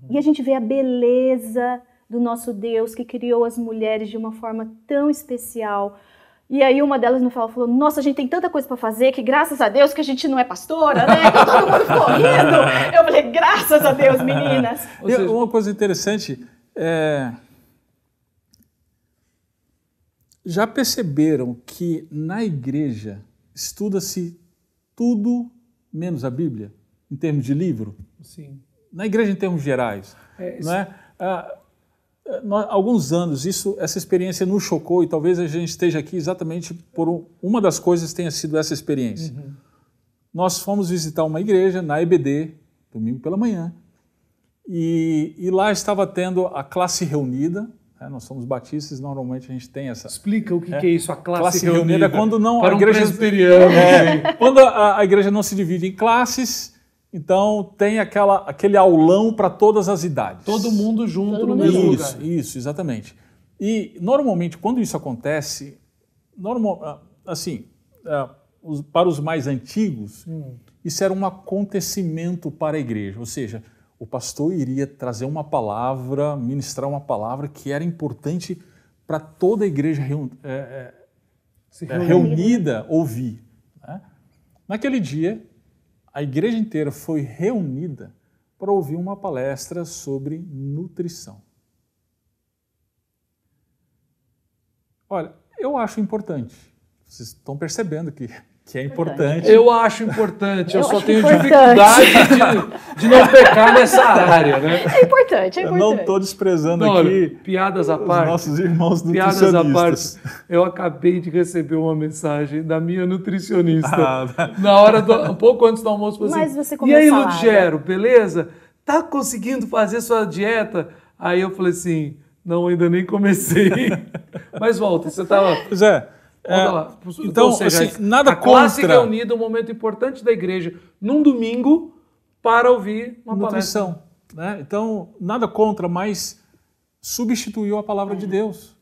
E a gente vê a beleza do nosso Deus que criou as mulheres de uma forma tão especial. E aí uma delas no final falou, nossa, a gente tem tanta coisa para fazer que graças a Deus que a gente não é pastora, né? Que todo mundo ficou rindo. Eu falei, graças a Deus, meninas. Uma coisa interessante já perceberam que na igreja estuda-se tudo menos a Bíblia, em termos de livro? Sim. Na igreja, em termos gerais. Não é? Há alguns anos, essa experiência nos chocou e talvez a gente esteja aqui exatamente por uma das coisas tenha sido essa experiência. Nós fomos visitar uma igreja na EBD, domingo pela manhã, e lá estava tendo a classe reunida. Nós somos batistas, normalmente a gente tem essa... Explica o que é isso, a classe reunida. Quando não, para a igreja, quando a igreja não se divide em classes, então tem aquele aulão para todas as idades. Todo mundo junto no mesmo lugar. Isso, exatamente. E normalmente, quando isso acontece, para os mais antigos, isso era um acontecimento para a igreja, ou seja, o pastor iria trazer uma palavra, ministrar uma palavra que era importante para toda a igreja reunida ouvir. Né? Naquele dia, a igreja inteira foi reunida para ouvir uma palestra sobre nutrição. Olha, eu acho importante. Vocês estão percebendo que Que é importante. Eu acho importante, eu só tenho importante. dificuldade de não pecar nessa área, né? É importante, Eu não estou desprezando Olha, aqui piadas à os parte, nossos irmãos piadas nutricionistas. à parte, eu acabei de receber uma mensagem da minha nutricionista na hora um pouco antes do almoço, falou Mas assim, você comeu e aí, salada? Ludgero, beleza? Tá conseguindo fazer sua dieta? Aí eu falei assim, não, ainda nem comecei. Mas volta, você estava... Pois é. Volta lá. Então, Ou seja, assim, nada a classe contra reunida, um momento importante da igreja, num domingo, para ouvir uma nutrição, né? Então, nada contra, mas substituiu a palavra de Deus.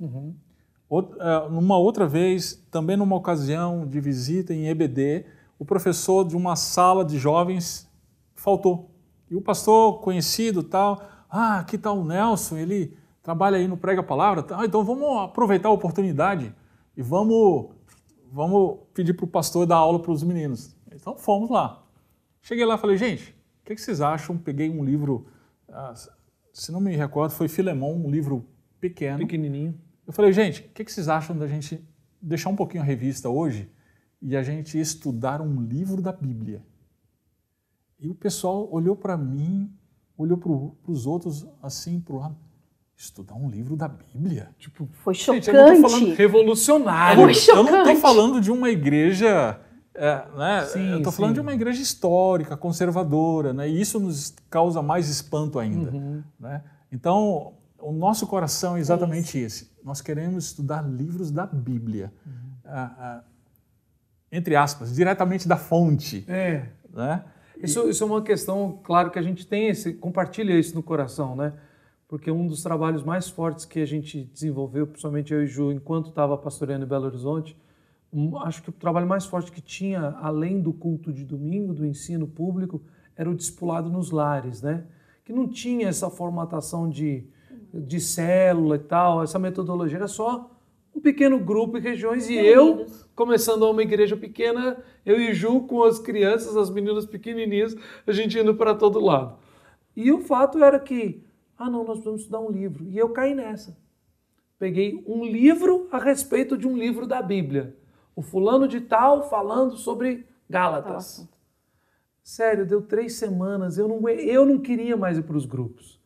Numa outra vez, também numa ocasião de visita em EBD, o professor de uma sala de jovens faltou. E o pastor conhecido, tal, aqui está o Nelson, ele trabalha aí no Prega a Palavra, então vamos aproveitar a oportunidade e vamos pedir para o pastor dar aula para os meninos. Então fomos lá. Cheguei lá e falei, gente, o que vocês acham? Peguei um livro, se não me recordo, foi Filemão, um livro pequeno. Pequenininho. Eu falei, gente, o que vocês acham da gente deixar um pouquinho a revista hoje e a gente estudar um livro da Bíblia? E o pessoal olhou para mim, olhou para os outros assim, para o lado. Estudar um livro da Bíblia? Tipo, foi chocante. Gente, eu não tô falando revolucionário. Foi chocante. Eu não estou falando de uma igreja... né? Sim, eu estou falando de uma igreja histórica, conservadora, né? E isso nos causa mais espanto ainda. Né? Então, o nosso coração é exatamente esse. Nós queremos estudar livros da Bíblia. Entre aspas, diretamente da fonte. Né? Isso é uma questão, claro, que a gente tem compartilha isso no coração, né? Porque um dos trabalhos mais fortes que a gente desenvolveu, principalmente eu e Ju, enquanto estava pastoreando em Belo Horizonte, acho que o trabalho mais forte que tinha, além do culto de domingo, do ensino público, era o discipulado nos lares, né? Que não tinha essa formatação de célula e tal, essa metodologia, era só um pequeno grupo em regiões e eu, começando uma igreja pequena, eu e Ju com as crianças, as meninas pequenininhas, a gente indo para todo lado. E o fato era que, não, nós precisamos estudar um livro. E eu caí nessa. Peguei um livro a respeito de um livro da Bíblia. O fulano de tal falando sobre Gálatas. Sério, deu 3 semanas, eu não queria mais ir para os grupos.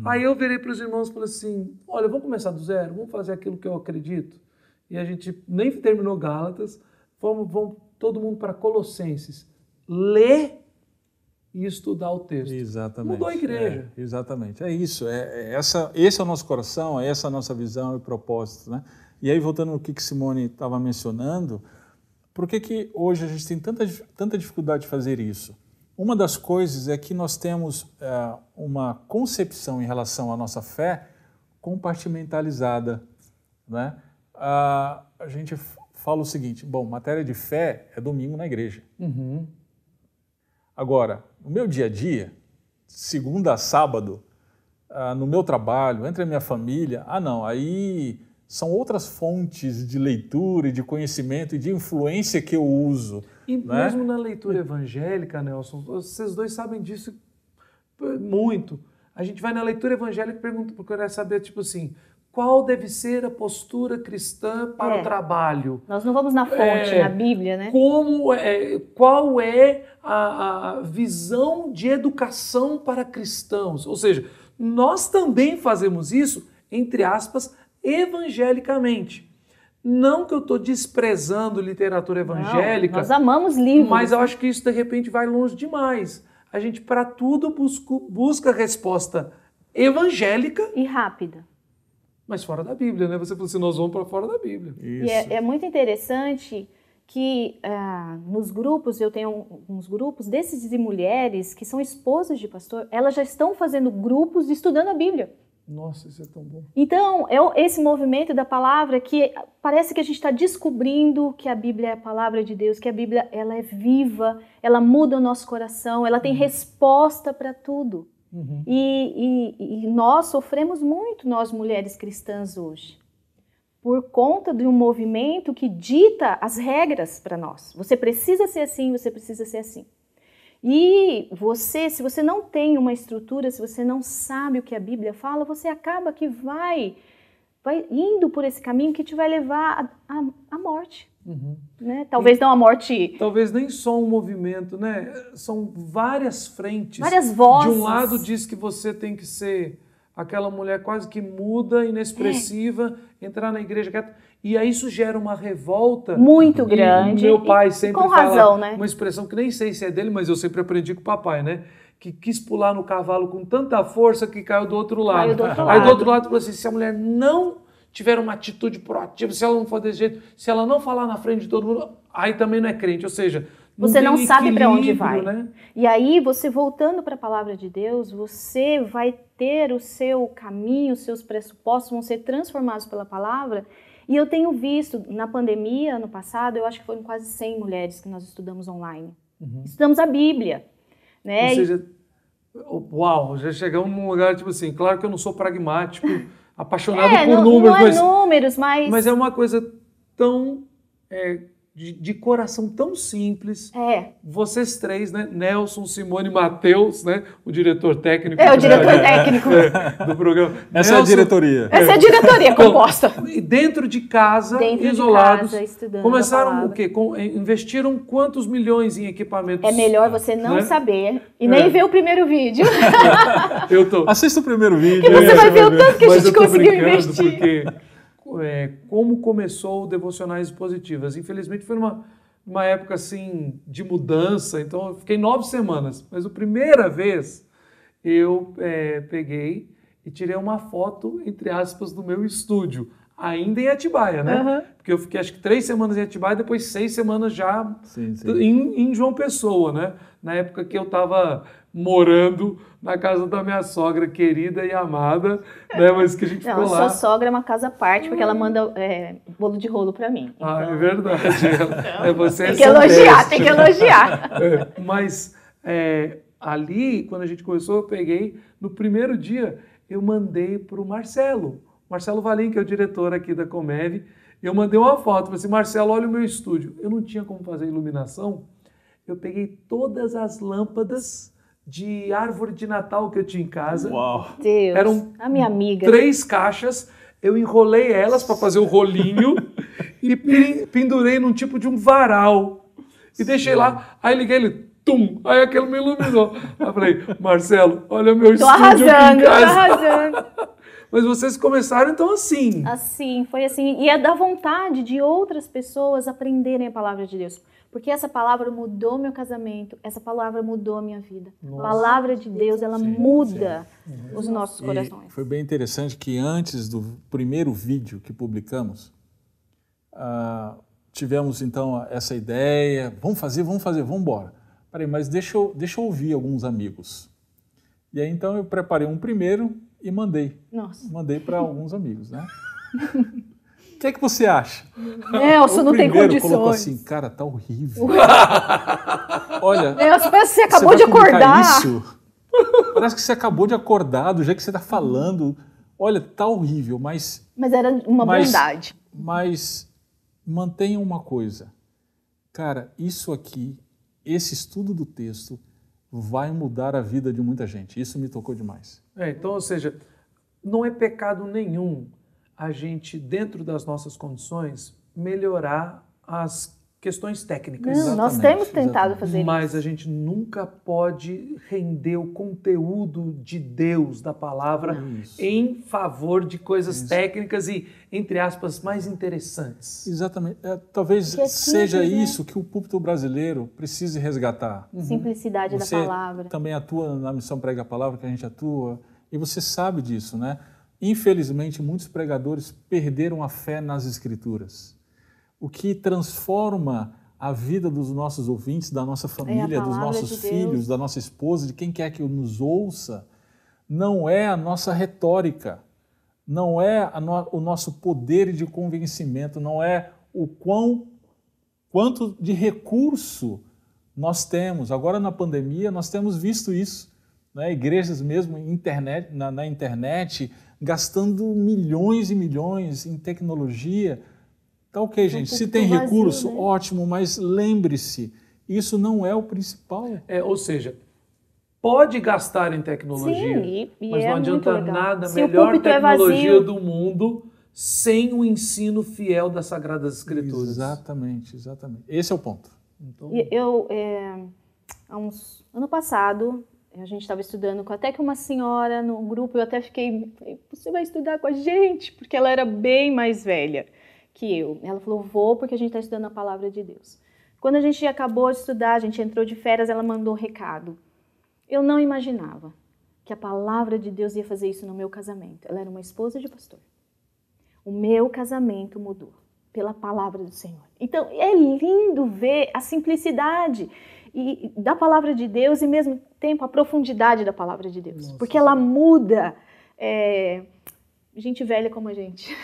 Aí eu virei para os irmãos e falei assim, olha, vamos começar do zero, vamos fazer aquilo que eu acredito. E a gente nem terminou Gálatas, vamos todo mundo para Colossenses. Ler e estudar o texto. Exatamente. Mudou a igreja. Exatamente. É isso. Esse é o nosso coração, essa é a nossa visão e propósito. Né? E aí, voltando ao que Simone estava mencionando, por que hoje a gente tem tanta dificuldade de fazer isso? Uma das coisas é que nós temos uma concepção em relação à nossa fé compartimentalizada. Né? A gente fala o seguinte, matéria de fé é domingo na igreja. Agora, no meu dia a dia, segunda a sábado, no meu trabalho, entre a minha família, aí são outras fontes de leitura e de conhecimento e de influência que eu uso. E né? mesmo na leitura evangélica, Nelson, vocês dois sabem disso muito. A gente vai na leitura evangélica e procurar saber, tipo assim, qual deve ser a postura cristã para o trabalho. Nós não vamos na fonte, na Bíblia, né? Qual é a visão de educação para cristãos? Ou seja, nós também fazemos isso, entre aspas, evangelicamente. Não que eu estou desprezando literatura evangélica. Não, nós amamos livros. Mas eu acho que isso, de repente, vai longe demais. A gente, para tudo, busca resposta evangélica. E rápida. Mas fora da Bíblia, né? Você falou assim, nós vamos para fora da Bíblia. Isso. E é muito interessante que nos grupos, eu tenho uns grupos desses de mulheres que são esposas de pastor, elas já estão fazendo grupos estudando a Bíblia. Nossa, isso é tão bom. Então, é esse movimento da palavra que parece que a gente está descobrindo que a Bíblia é a palavra de Deus, que a Bíblia ela é viva, ela muda o nosso coração, ela tem resposta para tudo. E nós sofremos muito, nós mulheres cristãs hoje, por conta de um movimento que dita as regras para nós. Você precisa ser assim, você precisa ser assim. E se você não tem uma estrutura, se você não sabe o que a Bíblia fala, você acaba que vai indo por esse caminho que te vai levar à morte. Né? Talvez não a morte... Talvez nem só um movimento, né? São várias frentes. Várias vozes. De um lado diz que você tem que ser aquela mulher quase que muda, inexpressiva, entrar na igreja quieta. E aí isso gera uma revolta. Muito grande. Meu pai sempre com fala razão, né? uma expressão que nem sei se é dele, mas eu sempre aprendi com o papai, né? Que quis pular no cavalo com tanta força que caiu do outro lado. Caiu do outro Aí lado. do outro lado falou assim, se a mulher não tiver uma atitude proativa, se ela não for desse jeito, se ela não falar na frente de todo mundo, aí também não é crente. Ou seja, você não sabe para onde vai. Né? E aí, você voltando para a palavra de Deus, você vai ter o seu caminho, os seus pressupostos vão ser transformados pela palavra. E eu tenho visto, na pandemia, ano passado, eu acho que foram quase 100 mulheres que nós estudamos online. Estudamos a Bíblia. Né? Ou seja, uau, já chegamos num lugar tipo assim, claro que eu não sou pragmático, apaixonado por números, números, mas é uma coisa tão de coração tão simples. Vocês três, né? Nelson, Simone e Matheus, né? O diretor técnico. O diretor técnico do programa. Essa Nelson, é a diretoria. Essa é a diretoria composta. E dentro de casa, isolados, de casa, estudando começaram o quê? Investiram quantos milhões em equipamentos? É melhor você não saber e nem ver o primeiro vídeo. Assista o primeiro vídeo. Que você vai ver o tanto que a gente conseguiu investir. Porque como começou o Devocionais Positivas. Infelizmente foi numa época assim de mudança, então eu fiquei 9 semanas. Mas a primeira vez eu peguei e tirei uma foto, entre aspas, do meu estúdio, ainda em Atibaia, né? Porque eu fiquei acho que 3 semanas em Atibaia, depois 6 semanas já em João Pessoa, né? Na época que eu estava morando na casa da minha sogra querida e amada, né? Mas que a gente ficou lá. Sua sogra é uma casa à parte, porque ela manda bolo de rolo para mim. Então... é verdade. Você tem que elogiar, tem que elogiar. Mas ali, quando a gente começou, eu peguei, no primeiro dia, eu mandei para o Marcelo Valim, que é o diretor aqui da Comev, eu mandei uma foto, falei assim, Marcelo, olha o meu estúdio. Eu não tinha como fazer iluminação, eu peguei todas as lâmpadas de árvore de Natal que eu tinha em casa. Uau! Deus, eram a minha amiga. 3 caixas, eu enrolei elas para fazer o rolinho e pendurei num tipo de um varal. E deixei lá, aí liguei ele, tum, aí aquilo me iluminou. Aí eu falei, Marcelo, olha o meu estúdio aqui em casa. Tô arrasando. Mas vocês começaram então assim. Assim, foi assim. E é da vontade de outras pessoas aprenderem a palavra de Deus. Porque essa palavra mudou meu casamento, essa palavra mudou a minha vida. A palavra de Deus, ela muda os nossos corações. Foi bem interessante que antes do primeiro vídeo que publicamos, tivemos então essa ideia, vamos fazer, vamos embora. Peraí, mas deixa eu ouvir alguns amigos. E aí então eu preparei um primeiro e mandei. Nossa. Mandei para alguns amigos, né? O que é que você acha? Nelson, não tem condições. Colocou assim, cara, tá horrível. Olha, Nelson, parece que você acabou de acordar. Isso? Parece que você acabou de acordar, do jeito que você está falando. Olha, tá horrível, mas... Mas era uma bondade. Mas mantenha uma coisa. Cara, isso aqui, esse estudo do texto, vai mudar a vida de muita gente. Isso me tocou demais. Então, ou seja, não é pecado nenhum a gente, dentro das nossas condições, melhorar as questões técnicas. Não, nós temos tentado fazer isso. Mas a gente nunca pode render o conteúdo de Deus, da palavra, em favor de coisas técnicas e, entre aspas, mais interessantes. Exatamente. Talvez seja isso que o púlpito brasileiro precise resgatar. Simplicidade da palavra. Você também atua na missão Prega a Palavra, que a gente atua, e você sabe disso, né? Infelizmente, muitos pregadores perderam a fé nas Escrituras. O que transforma a vida dos nossos ouvintes, da nossa família, dos nossos filhos, da nossa esposa, de quem quer que nos ouça, não é a nossa retórica, não é o nosso poder de convencimento, não é o quanto de recurso nós temos. Agora, na pandemia, nós temos visto isso, né? Igrejas mesmo na internet, gastando milhões e milhões em tecnologia. Tá ok, gente, se tem recurso, né? Ótimo, mas lembre-se, isso não é o principal. Ou seja, pode gastar em tecnologia, mas não adianta nada, a melhor tecnologia do mundo, sem o ensino fiel das Sagradas Escrituras. Exatamente, exatamente. Esse é o ponto. Então... ano passado, a gente estava estudando com até que uma senhora no grupo, eu até fiquei, você vai estudar com a gente? Porque ela era bem mais velha que eu. Ela falou, vou porque a gente está estudando a palavra de Deus. Quando a gente acabou de estudar, a gente entrou de férias, ela mandou recado. Eu não imaginava que a palavra de Deus ia fazer isso no meu casamento. Ela era uma esposa de pastor. O meu casamento mudou pela palavra do Senhor. Então, é lindo ver a simplicidade da palavra de Deus e, ao mesmo tempo, a profundidade da palavra de Deus. Nossa, porque ela muda gente velha como a gente.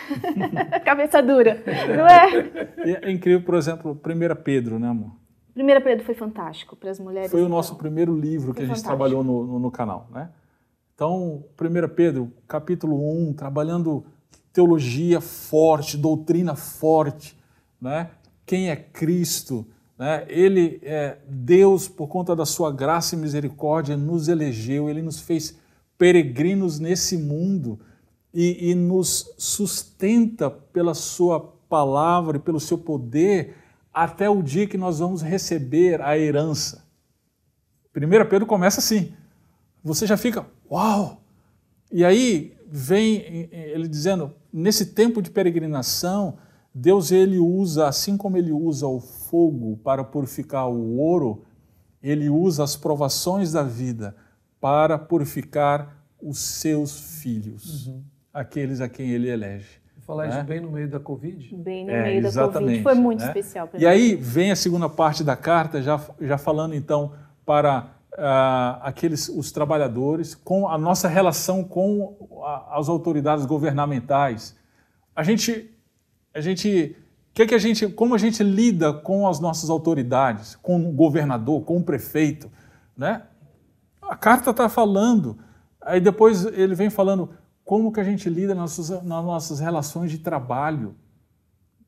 Cabeça dura, não é? É incrível, por exemplo, 1 Pedro, né, amor? 1 Pedro foi fantástico para as mulheres. Foi o nosso primeiro livro que a gente trabalhou no canal, né? Então, 1 Pedro, capítulo 1, trabalhando teologia forte, doutrina forte, né? Quem é Cristo? Né? Ele, Deus, por conta da sua graça e misericórdia, nos elegeu, Ele nos fez peregrinos nesse mundo e nos sustenta pela sua palavra e pelo seu poder até o dia que nós vamos receber a herança. 1 Pedro começa assim, você já fica, uau! E aí vem ele dizendo, nesse tempo de peregrinação, Deus ele usa, assim como ele usa o fogo para purificar o ouro, ele usa as provações da vida para purificar os seus filhos, aqueles a quem ele elege. Falar isso bem no meio da Covid? Bem no meio da Covid, foi muito especial para mim. E aí vem a segunda parte da carta, já falando então para os trabalhadores, com a nossa relação com as autoridades governamentais. Como a gente lida com as nossas autoridades, com o governador, com o prefeito, né? A carta está falando, aí depois ele vem falando como que a gente lida nas nossas relações de trabalho,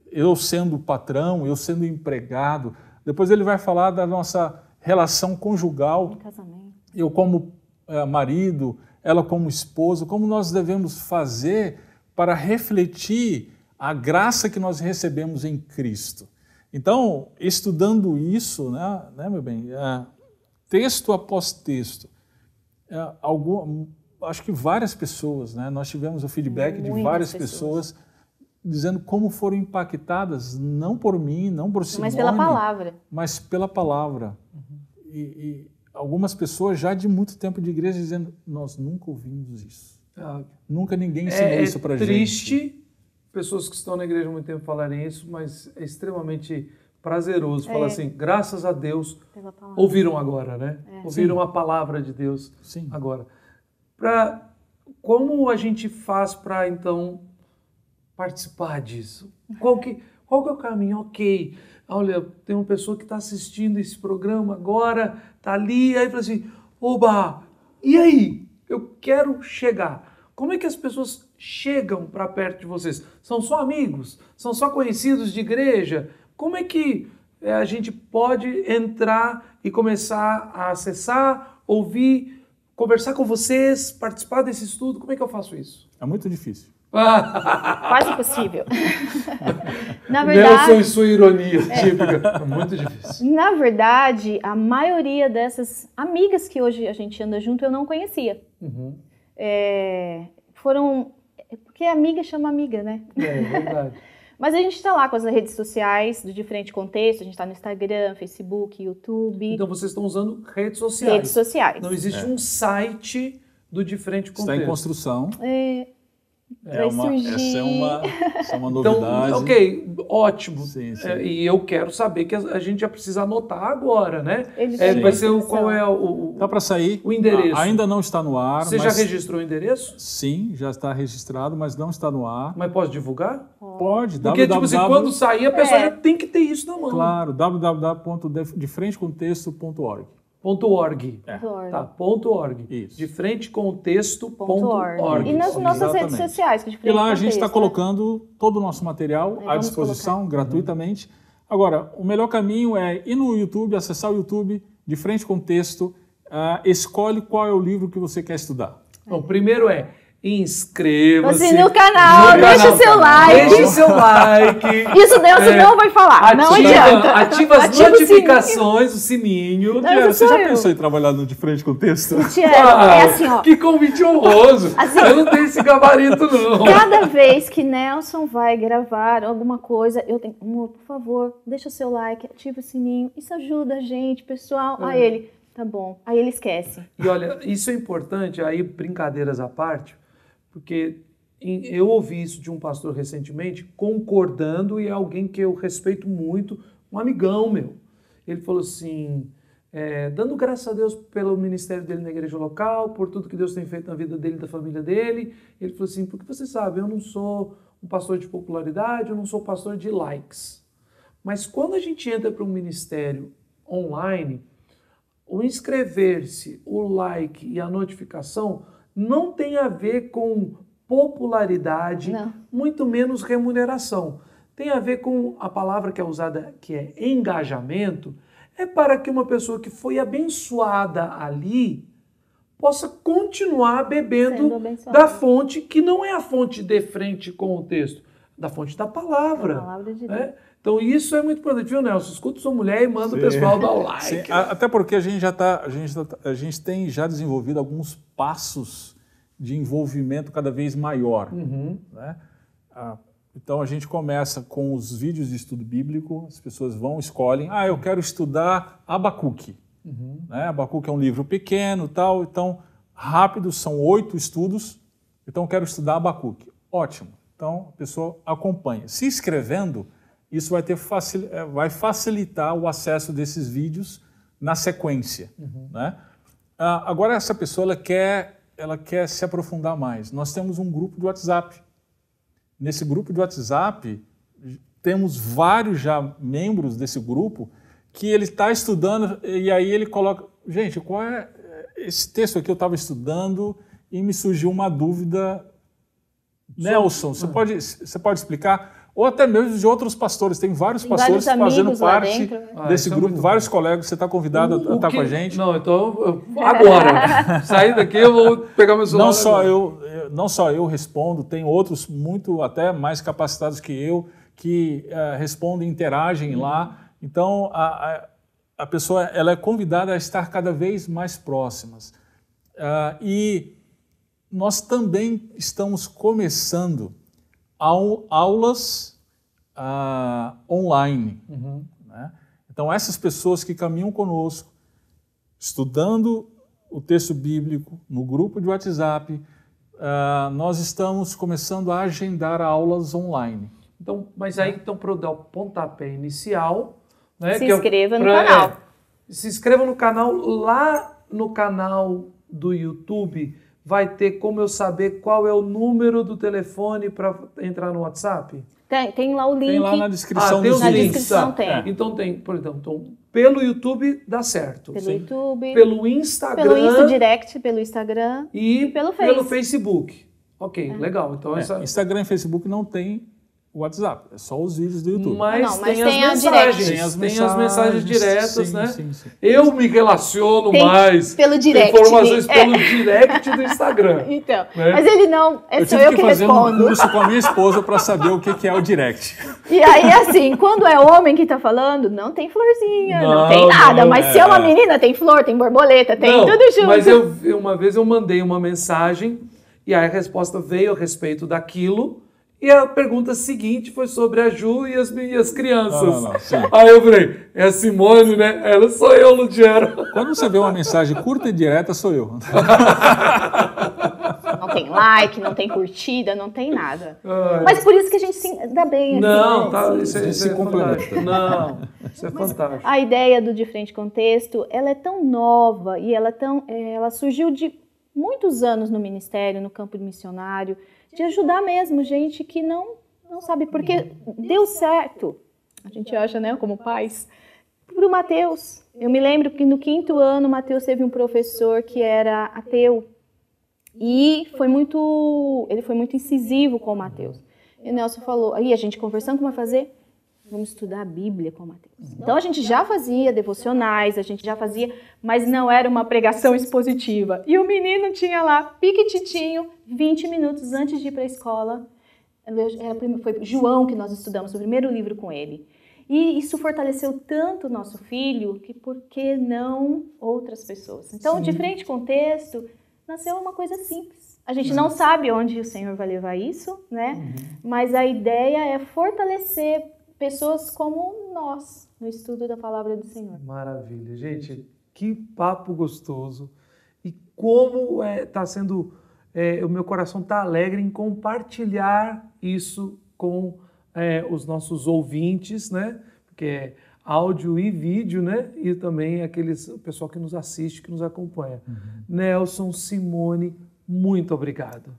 eu sendo patrão, eu sendo empregado. Depois ele vai falar da nossa relação conjugal, eu como marido, ela como esposa, como nós devemos fazer para refletir a graça que nós recebemos em Cristo. Então, estudando isso, né meu bem, texto após texto, acho que várias pessoas, né, nós tivemos o feedback de várias pessoas dizendo como foram impactadas, não por mim, não por Simone, mas pela palavra. Mas pela palavra. E algumas pessoas já de muito tempo de igreja dizendo, nós nunca ouvimos isso. Nunca ninguém ensinou isso pra gente. É triste pessoas que estão na igreja há muito tempo falarem isso, mas é extremamente prazeroso falar assim, graças a Deus, ouviram agora, né? Ouviram a palavra de Deus agora. Como a gente faz para, então, participar disso? Qual que é o caminho? Ok, olha, tem uma pessoa que está assistindo esse programa agora, está ali, aí fala assim, oba, e aí? Eu quero chegar. Como é que as pessoas chegam para perto de vocês? São só amigos? São só conhecidos de igreja? Como é que a gente pode entrar e começar a acessar, ouvir, conversar com vocês, participar desse estudo? Como é que eu faço isso? É muito difícil. Quase impossível. Na verdade, Nelson e sua ironia típica. É muito difícil. Na verdade, a maioria dessas amigas que hoje a gente anda junto, eu não conhecia. Porque amiga chama amiga, né? É verdade. Mas a gente está lá com as redes sociais do Diferente Contexto, a gente está no Instagram, Facebook, YouTube. Então vocês estão usando redes sociais. Redes sociais. Não existe um site do Diferente Contexto. Está em construção. Essa é uma novidade. Então, ok, ótimo. Sim. E eu quero saber que a gente já precisa anotar agora, né? Vai ser qual é Tá para sair. O endereço. Ainda não está no ar. Você já registrou o endereço? Sim, já está registrado, mas não está no ar. Mas pode divulgar? Pode. Porque, quando sair, a pessoa já tem que ter isso na mão. Claro, www.defrentecontexto.org. .org. Tá, .org. Isso. Defrentecontexto.org. E nas nossas redes sociais. E lá a gente está colocando todo o nosso material à disposição, gratuitamente. Agora, o melhor caminho é ir no YouTube, acessar o YouTube, De Frente com Texto, escolhe qual é o livro que você quer estudar. Então, primeiro inscreva-se no canal, deixa o seu like. Deixa o seu like. Isso Nelson não vai falar, não adianta. Ativa as notificações, o sininho. Tiago, você já pensou em trabalhar no De Frente com Texto? Tiago, é assim, ó. Que convite honroso. Assim, eu não tenho esse gabarito, não. Cada vez que Nelson vai gravar alguma coisa, eu tenho, amor, por favor, deixa o seu like, ativa o sininho. Isso ajuda a gente, pessoal. Aí ele, tá bom. Aí ele esquece. E olha, isso é importante, aí brincadeiras à parte, porque eu ouvi isso de um pastor recentemente, concordando, e é alguém que eu respeito muito, um amigão meu. Ele falou assim, dando graças a Deus pelo ministério dele na igreja local, por tudo que Deus tem feito na vida dele e da família dele. Ele falou assim, porque você sabe, eu não sou um pastor de popularidade, eu não sou pastor de likes. Mas quando a gente entra para um ministério online, o inscrever-se, o like e a notificação não tem a ver com popularidade, muito menos remuneração. Tem a ver com a palavra que é usada, que é engajamento, é para que uma pessoa que foi abençoada ali possa continuar bebendo da fonte, que não é a fonte de frente com o texto, da fonte da palavra. Da palavra de Deus. Então isso é muito importante, viu, Nelson? Escuta sua mulher e manda o pessoal dar o like. Sim. Até porque a gente tem já desenvolvido alguns passos de envolvimento cada vez maior. Né? Então a gente começa com os vídeos de estudo bíblico, as pessoas escolhem, eu quero estudar Abacuque. Né? Abacuque é um livro pequeno, tal, então rápido, são 8 estudos, então eu quero estudar Abacuque. Ótimo, então a pessoa acompanha. Se inscrevendo, isso vai facilitar o acesso desses vídeos na sequência. Né? Agora essa pessoa ela quer se aprofundar mais. Nós temos um grupo de WhatsApp. Nesse grupo de WhatsApp, temos vários já membros desse grupo que ele está estudando e aí ele coloca, gente, qual é esse texto aqui eu estava estudando e me surgiu uma dúvida. Nelson, você pode explicar? Ou até mesmo de outros pastores. Tem vários pastores fazendo parte desse grupo, vários colegas. Você está convidado a estar com a gente. Não, então, agora, sair daqui, eu vou pegar meu celular. Não só eu respondo, tem outros muito até mais capacitados que eu, que respondem, interagem lá. Então, a pessoa ela é convidada a estar cada vez mais próximas. E nós também estamos começando aulas online. Né? Então, essas pessoas que caminham conosco, estudando o texto bíblico no grupo de WhatsApp, nós estamos começando a agendar aulas online. Então, mas aí, para dar o pontapé inicial... Né, se inscreva no canal. Se inscreva no canal. Lá no canal do YouTube vai ter como eu saber qual é o número do telefone para entrar no WhatsApp? Tem lá o link. Tem lá na descrição. Tem os links. Descrição tem. Então tem, por exemplo, pelo YouTube dá certo. Pelo YouTube. Pelo Instagram. Pelo Insta Direct, pelo Instagram. E pelo Facebook. Ok, legal. Então, Instagram e Facebook não tem WhatsApp, é só os vídeos do YouTube. Mas tem as mensagens. Tem as mensagens diretas, né? Sim. Eu me relaciono mais pelo direct. Informações pelo direct do Instagram. Então, né? mas ele não, sou eu que respondo. Eu tive que fazer um curso com a minha esposa para saber o que é o direct. E aí, assim, quando é homem que tá falando, não tem florzinha, não tem nada. Mas se é uma menina, tem flor, tem borboleta, tem tudo junto. Mas uma vez eu mandei uma mensagem e aí a resposta veio a respeito daquilo. E a pergunta seguinte foi sobre a Ju e as crianças. Aí eu falei, é a Simone, né? Ela sou eu, Ludiero. Quando você vê uma mensagem curta e direta, sou eu. Não tem like, não tem curtida, não tem nada. Mas por isso que a gente se dá bem. Não, assim, né? Isso é fantástico. Não, isso é fantástico. A ideia do De Frente com Texto, ela é tão nova e ela surgiu de muitos anos no ministério, no campo missionário, de ajudar mesmo gente que não sabe, porque deu certo, a gente acha, né, como pais, para o Mateus. Eu me lembro que no 5º ano, o Mateus teve um professor que era ateu e ele foi muito incisivo com o Mateus. E o Nelson falou, aí a gente conversando como vai fazer, vamos estudar a Bíblia com o Mateus. Então a gente já fazia devocionais, a gente já fazia, mas não era uma pregação expositiva. E o menino tinha lá, piquititinho, 20 minutos antes de ir para a escola. Foi João que nós estudamos, o primeiro livro com ele. E isso fortaleceu tanto o nosso filho, que por que não outras pessoas? Então, Sim. diferente contexto, nasceu uma coisa simples. A gente não sabe onde o Senhor vai levar isso, né? Mas a ideia é fortalecer pessoas como nós no estudo da palavra do Senhor. Maravilha. Gente, que papo gostoso. E como está sendo... o meu coração está alegre em compartilhar isso com os nossos ouvintes, né? Porque é áudio e vídeo, né? E também o pessoal que nos assiste, que nos acompanha. Nelson, Simone, muito obrigado.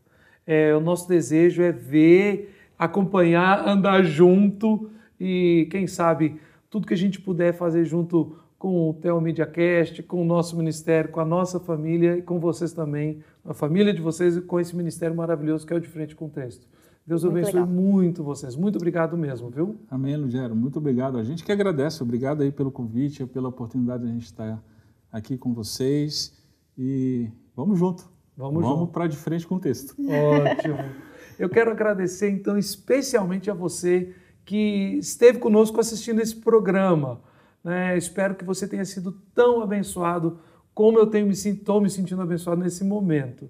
O nosso desejo é ver, acompanhar, andar junto e, quem sabe, tudo que a gente puder fazer junto com o Theo MediaCast, com o nosso ministério, com a nossa família e com vocês também, a família de vocês e com esse ministério maravilhoso que é o De Frente com o Texto. Deus abençoe muito vocês. Muito obrigado mesmo, viu? Amém, Lugero. Muito obrigado. A gente que agradece. Obrigado aí pelo convite, pela oportunidade de a gente estar aqui com vocês. E vamos junto. Vamos para De Frente com o Texto. Ótimo. Eu quero agradecer, então, especialmente a você que esteve conosco assistindo esse programa. Espero que você tenha sido tão abençoado como eu estou me sentindo abençoado nesse momento.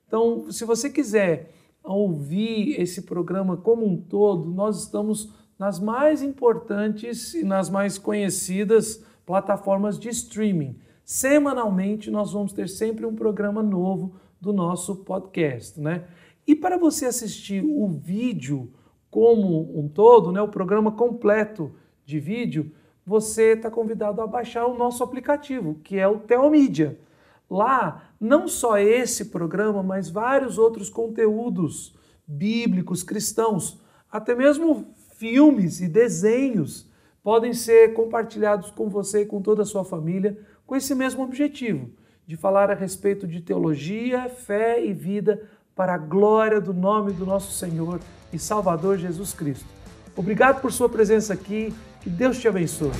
Então, se você quiser ouvir esse programa como um todo, nós estamos nas mais importantes e nas mais conhecidas plataformas de streaming. Semanalmente, nós vamos ter sempre um programa novo do nosso podcast, né? E para você assistir o vídeo como um todo, né, o programa completo de vídeo, você está convidado a baixar o nosso aplicativo, que é o Theomídia. Lá, não só esse programa, mas vários outros conteúdos bíblicos, cristãos, até mesmo filmes e desenhos podem ser compartilhados com você e com toda a sua família com esse mesmo objetivo, de falar a respeito de teologia, fé e vida para a glória do nome do nosso Senhor e Salvador Jesus Cristo. Obrigado por sua presença aqui, que Deus te abençoe.